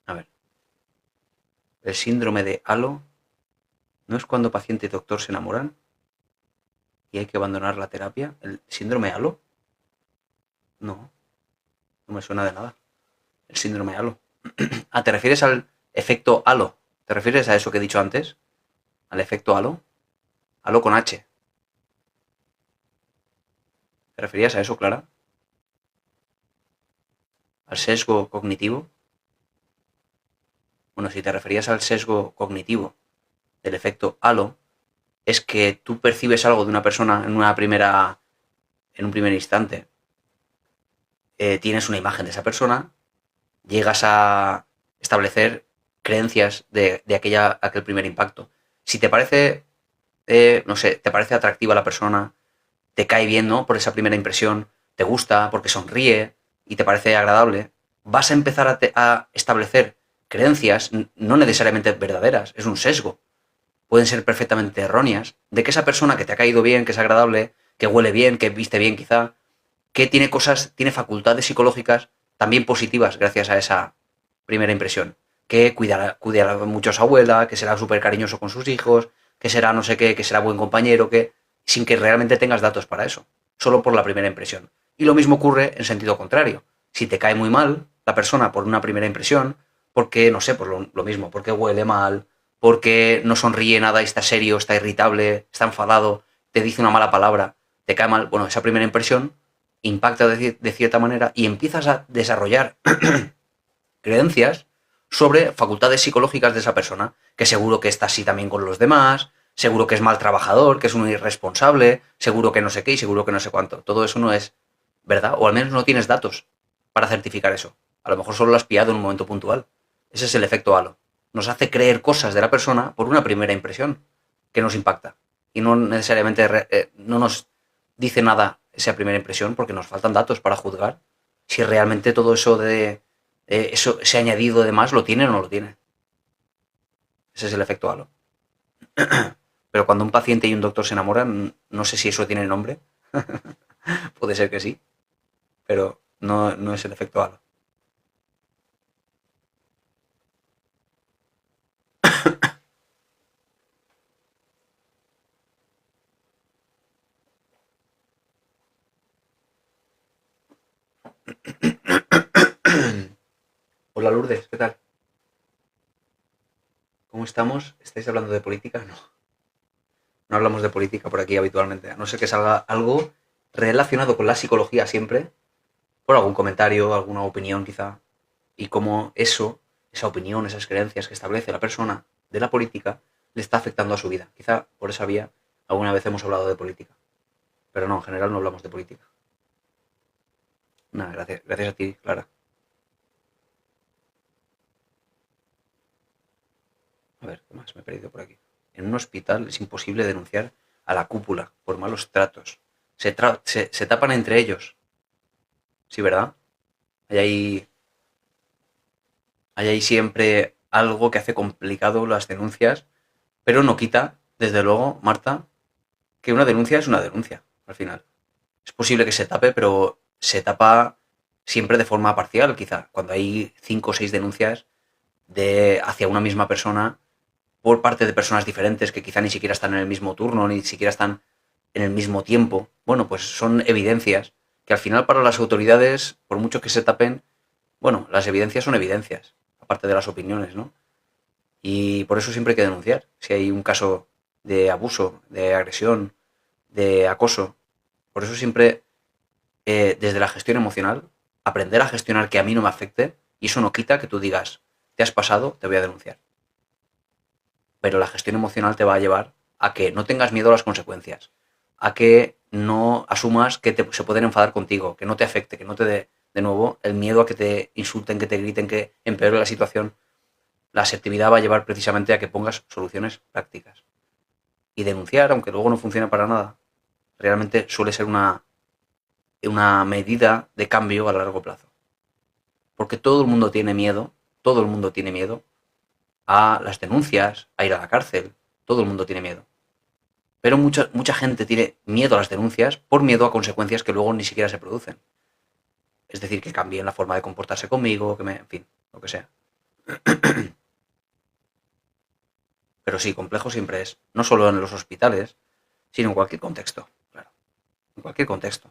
[SPEAKER 1] A ver, el síndrome de Halo no es cuando paciente y doctor se enamoran y hay que abandonar la terapia. ¿El síndrome Halo? No, no me suena de nada. El síndrome Halo. Ah, ¿te refieres al efecto Halo? ¿Te refieres a eso que he dicho antes? ¿Al efecto Halo? Halo con H. ¿Te referías a eso, Clara? ¿Al sesgo cognitivo? Bueno, si te referías al sesgo cognitivo del efecto halo, es que tú percibes algo de una persona en un primer instante, tienes una imagen de esa persona, llegas a establecer creencias de aquel primer impacto. Si te parece, no sé, te parece atractiva la persona, te cae bien, ¿no? Por esa primera impresión, te gusta, porque sonríe y te parece agradable, vas a empezar a establecer creencias, no necesariamente verdaderas, es un sesgo, pueden ser perfectamente erróneas, de que esa persona que te ha caído bien, que es agradable, que huele bien, que viste bien quizá, que tiene cosas, tiene facultades psicológicas también positivas gracias a esa primera impresión. Que cuidará mucho a su abuela, que será súper cariñoso con sus hijos, que será no sé qué, que será buen compañero, que sin que realmente tengas datos para eso, solo por la primera impresión. Y lo mismo ocurre en sentido contrario. Si te cae muy mal la persona por una primera impresión, porque, no sé, por lo mismo, porque huele mal, porque no sonríe nada y está serio, está irritable, está enfadado, te dice una mala palabra, te cae mal, bueno, esa primera impresión impacta de cierta manera y empiezas a desarrollar creencias sobre facultades psicológicas de esa persona, que seguro que está así también con los demás, seguro que es mal trabajador, que es un irresponsable, seguro que no sé qué y seguro que no sé cuánto. Todo eso no es verdad, o al menos no tienes datos para certificar eso. A lo mejor solo lo has pillado en un momento puntual. Ese es el efecto halo. Nos hace creer cosas de la persona por una primera impresión que nos impacta. Y no necesariamente no nos dice nada esa primera impresión porque nos faltan datos para juzgar si realmente todo eso ese añadido de más lo tiene o no lo tiene. Ese es el efecto halo. Pero cuando un paciente y un doctor se enamoran, no sé si eso tiene nombre. Puede ser que sí, pero no es el efecto halo. Hola Lourdes, ¿qué tal? ¿Cómo estamos? ¿Estáis hablando de política? No. No hablamos de política por aquí habitualmente, a no ser que salga algo relacionado con la psicología siempre, por algún comentario, alguna opinión quizá, y cómo esa opinión, esas creencias que establece la persona de la política, le está afectando a su vida. Quizá por esa vía alguna vez hemos hablado de política, pero no, en general no hablamos de política. Nada, gracias a ti, Clara. A ver, ¿qué más me he perdido por aquí? En un hospital es imposible denunciar a la cúpula por malos tratos. Se tapan entre ellos. Sí, ¿verdad? Hay ahí, hay ahí siempre algo que hace complicado las denuncias, pero no quita, desde luego, Marta, que una denuncia es una denuncia, al final. Es posible que se tape, pero se tapa siempre de forma parcial, quizá. Cuando hay 5 o 6 denuncias hacia una misma persona por parte de personas diferentes que quizá ni siquiera están en el mismo turno, ni siquiera están en el mismo tiempo. Bueno, pues son evidencias que al final para las autoridades, por mucho que se tapen, bueno, las evidencias son evidencias, aparte de las opiniones, ¿no? Y por eso siempre hay que denunciar. Si hay un caso de abuso, de agresión, de acoso, por eso siempre, desde la gestión emocional, aprender a gestionar que a mí no me afecte, y eso no quita que tú digas, te has pasado, te voy a denunciar. Pero la gestión emocional te va a llevar a que no tengas miedo a las consecuencias, a que no asumas que se pueden enfadar contigo, que no te afecte, que no te dé de nuevo el miedo a que te insulten, que te griten, que empeore la situación. La asertividad va a llevar precisamente a que pongas soluciones prácticas. Y denunciar, aunque luego no funcione para nada, realmente suele ser una medida de cambio a largo plazo. Porque todo el mundo tiene miedo a las denuncias, a ir a la cárcel, todo el mundo tiene miedo. Pero mucha gente tiene miedo a las denuncias por miedo a consecuencias que luego ni siquiera se producen. Es decir, que cambien la forma de comportarse conmigo, en fin, lo que sea. Pero sí, complejo siempre es, no solo en los hospitales, sino en cualquier contexto, claro, en cualquier contexto.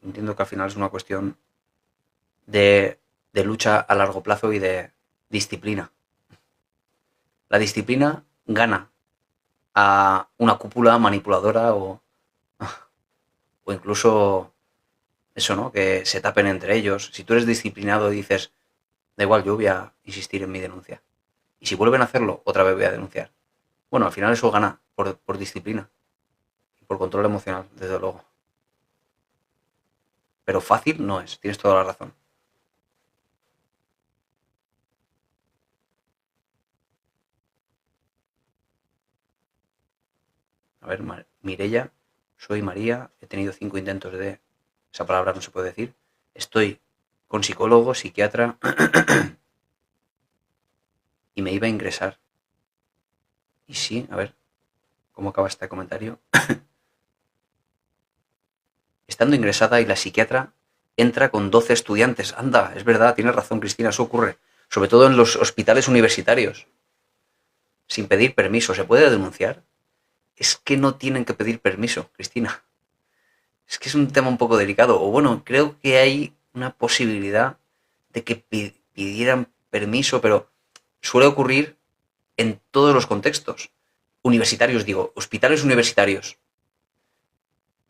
[SPEAKER 1] Entiendo que al final es una cuestión de lucha a largo plazo y de disciplina. La disciplina gana a una cúpula manipuladora o incluso eso, ¿no? Que se tapen entre ellos. Si tú eres disciplinado y dices, Da igual, yo voy a insistir en mi denuncia. Y si vuelven a hacerlo, otra vez voy a denunciar. Bueno, al final eso gana por disciplina y por control emocional, desde luego. Pero fácil no es, tienes toda la razón. A ver, Mirella, soy María, he tenido 5 intentos de... Esa palabra no se puede decir. Estoy con psicólogo, psiquiatra y me iba a ingresar. Y sí, a ver, ¿cómo acaba este comentario? Estando ingresada y la psiquiatra entra con 12 estudiantes. Anda, es verdad, tienes razón, Cristina, eso ocurre. Sobre todo en los hospitales universitarios. Sin pedir permiso, ¿se puede denunciar? Es que no tienen que pedir permiso, Cristina. Es que es un tema un poco delicado. O bueno, creo que hay una posibilidad de que pidieran permiso, pero suele ocurrir en todos los contextos. Universitarios, digo, hospitales universitarios.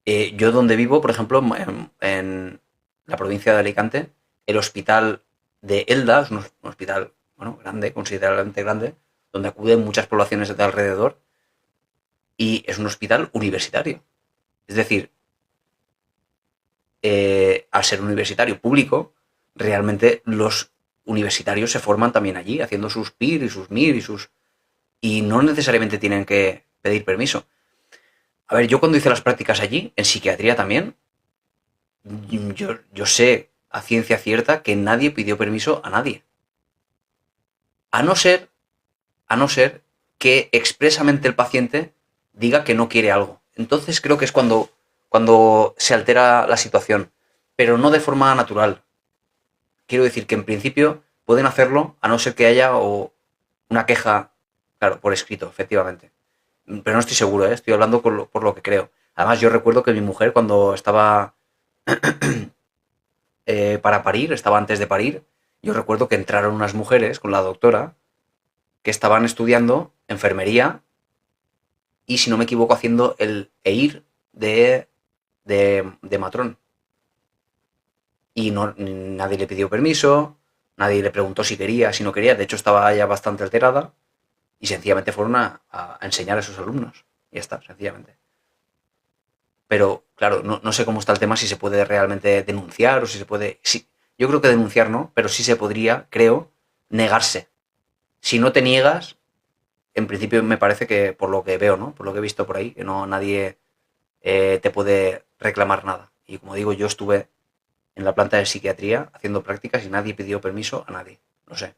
[SPEAKER 1] Yo donde vivo, por ejemplo, en la provincia de Alicante, el hospital de Elda es un hospital, bueno, grande, considerablemente grande, donde acuden muchas poblaciones de alrededor y es un hospital universitario. Es decir, al ser universitario público, realmente los universitarios se forman también allí, haciendo sus PIR y sus MIR y sus... Y no necesariamente tienen que pedir permiso. A ver, yo cuando hice las prácticas allí, en psiquiatría también, yo sé a ciencia cierta que nadie pidió permiso a nadie. A no ser, a no ser que expresamente el paciente diga que no quiere algo. Entonces creo que es cuando se altera la situación, pero no de forma natural. Quiero decir que en principio pueden hacerlo a no ser que haya una queja, claro, por escrito, efectivamente. Pero no estoy seguro, ¿eh? Estoy hablando por lo que creo. Además, yo recuerdo que mi mujer cuando estaba para parir, estaba antes de parir, yo recuerdo que entraron unas mujeres con la doctora que estaban estudiando enfermería y, si no me equivoco, haciendo el EIR de matrón. Y no, nadie le pidió permiso, nadie le preguntó si quería, si no quería. De hecho, estaba ya bastante alterada y sencillamente fueron a enseñar a sus alumnos. Y ya está, sencillamente. Pero, claro, no sé cómo está el tema, si se puede realmente denunciar o si se puede... Sí, yo creo que denunciar no, pero sí se podría, creo, negarse. Si no te niegas, en principio me parece que, por lo que veo, ¿no? Por lo que he visto por ahí, que no nadie te puede reclamar nada. Y como digo, yo estuve en la planta de psiquiatría haciendo prácticas y nadie pidió permiso a nadie. No sé.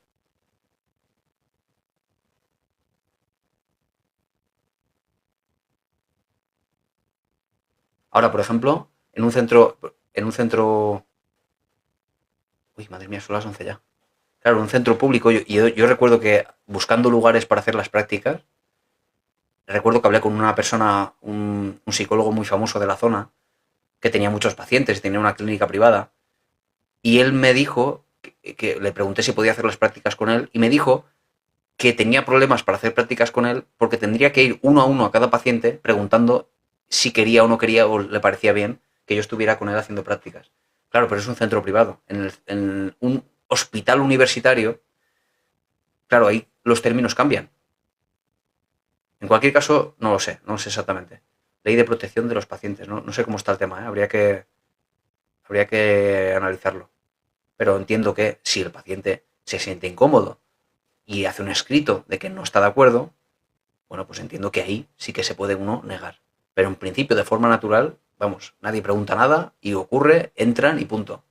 [SPEAKER 1] Ahora, por ejemplo, en un centro, uy, madre mía, son las 11 ya. Claro, en un centro público, yo recuerdo que buscando lugares para hacer las prácticas, recuerdo que hablé con una persona, un psicólogo muy famoso de la zona, que tenía muchos pacientes, tenía una clínica privada, y él me dijo, que le pregunté si podía hacer las prácticas con él, y me dijo que tenía problemas para hacer prácticas con él porque tendría que ir uno a uno a cada paciente preguntando si quería o no quería o le parecía bien que yo estuviera con él haciendo prácticas. Claro, pero es un centro privado. En un hospital universitario, claro, ahí los términos cambian. En cualquier caso, no lo sé exactamente. Ley de protección de los pacientes, no sé cómo está el tema, ¿eh? Habría que analizarlo. Pero entiendo que si el paciente se siente incómodo y hace un escrito de que no está de acuerdo, bueno, pues entiendo que ahí sí que se puede uno negar. Pero en principio, de forma natural, vamos, nadie pregunta nada y ocurre, entran y punto.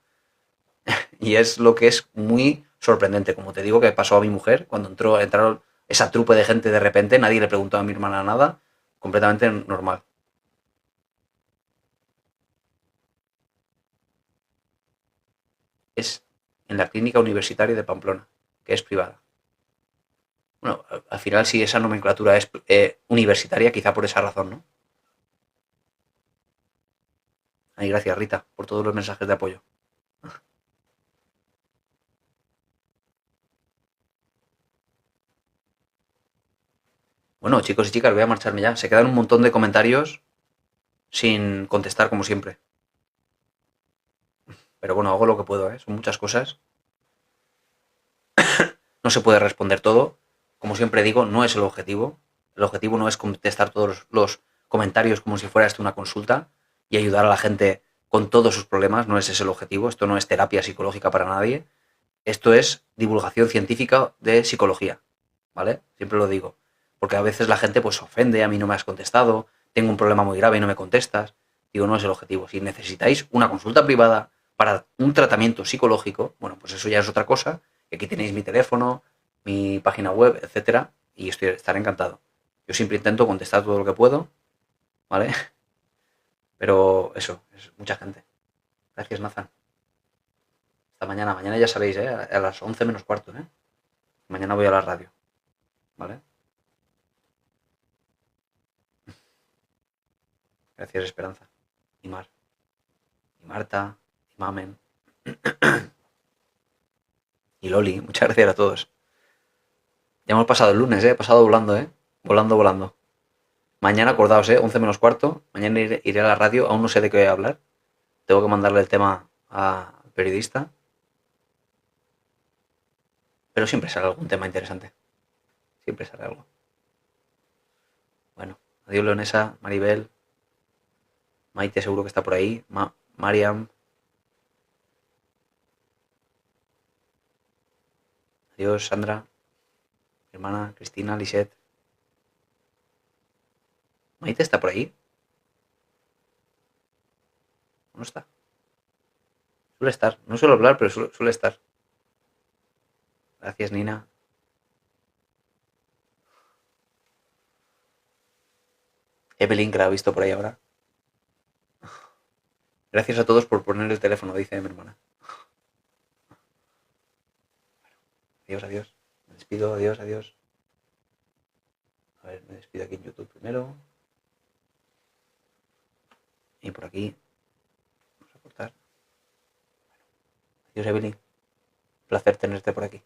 [SPEAKER 1] Y es lo que es muy sorprendente. Como te digo, que pasó a mi mujer cuando entraron esa trupe de gente de repente, nadie le preguntó a mi hermana nada, completamente normal. Es en la clínica universitaria de Pamplona, que es privada. Bueno, al final, si esa nomenclatura es universitaria, quizá por esa razón, ¿no? Ay, gracias, Rita, por todos los mensajes de apoyo. Bueno, chicos y chicas, voy a marcharme ya. Se quedan un montón de comentarios sin contestar, como siempre. Pero bueno, hago lo que puedo, ¿eh? Son muchas cosas. no se puede responder todo. Como siempre digo, no es el objetivo. El objetivo no es contestar todos los comentarios como si fuera esto una consulta y ayudar a la gente con todos sus problemas. No es ese el objetivo. Esto no es terapia psicológica para nadie. Esto es divulgación científica de psicología, ¿vale? Siempre lo digo. Porque a veces la gente pues se ofende, a mí no me has contestado, tengo un problema muy grave y no me contestas. Digo, no es el objetivo. Si necesitáis una consulta privada para un tratamiento psicológico, bueno, pues eso ya es otra cosa. Y aquí tenéis mi teléfono, mi página web, etcétera, y estaré encantado. Yo siempre intento contestar todo lo que puedo, ¿vale? Pero eso, es mucha gente. Gracias, Nathan. Hasta mañana. Mañana ya sabéis, ¿eh? A las 11 menos cuarto, ¿eh? Mañana voy a la radio, ¿vale? Gracias, Esperanza. Y Mar. Y Marta. Y Mamen. Y Loli. Muchas gracias a todos. Ya hemos pasado el lunes, ¿eh? He pasado volando, ¿eh? Volando, volando. Mañana, acordaos, 11 menos cuarto. Mañana iré a la radio. Aún no sé de qué voy a hablar. Tengo que mandarle el tema al periodista. Pero siempre sale algún tema interesante. Siempre sale algo. Bueno, adiós Leonesa, Maribel, Maite seguro que está por ahí, Mariam. Adiós Sandra, mi hermana Cristina, Lisette. Maite está por ahí. ¿No está? Suele estar. No suelo hablar, pero suele estar. Gracias, Nina. Evelyn, que la ha visto por ahí ahora. Gracias a todos por poner el teléfono, dice mi hermana. Adiós, adiós. Me despido, adiós, adiós. A ver, me despido aquí en YouTube primero. Y por aquí. Vamos a cortar. Adiós, Evelyn. Placer tenerte por aquí.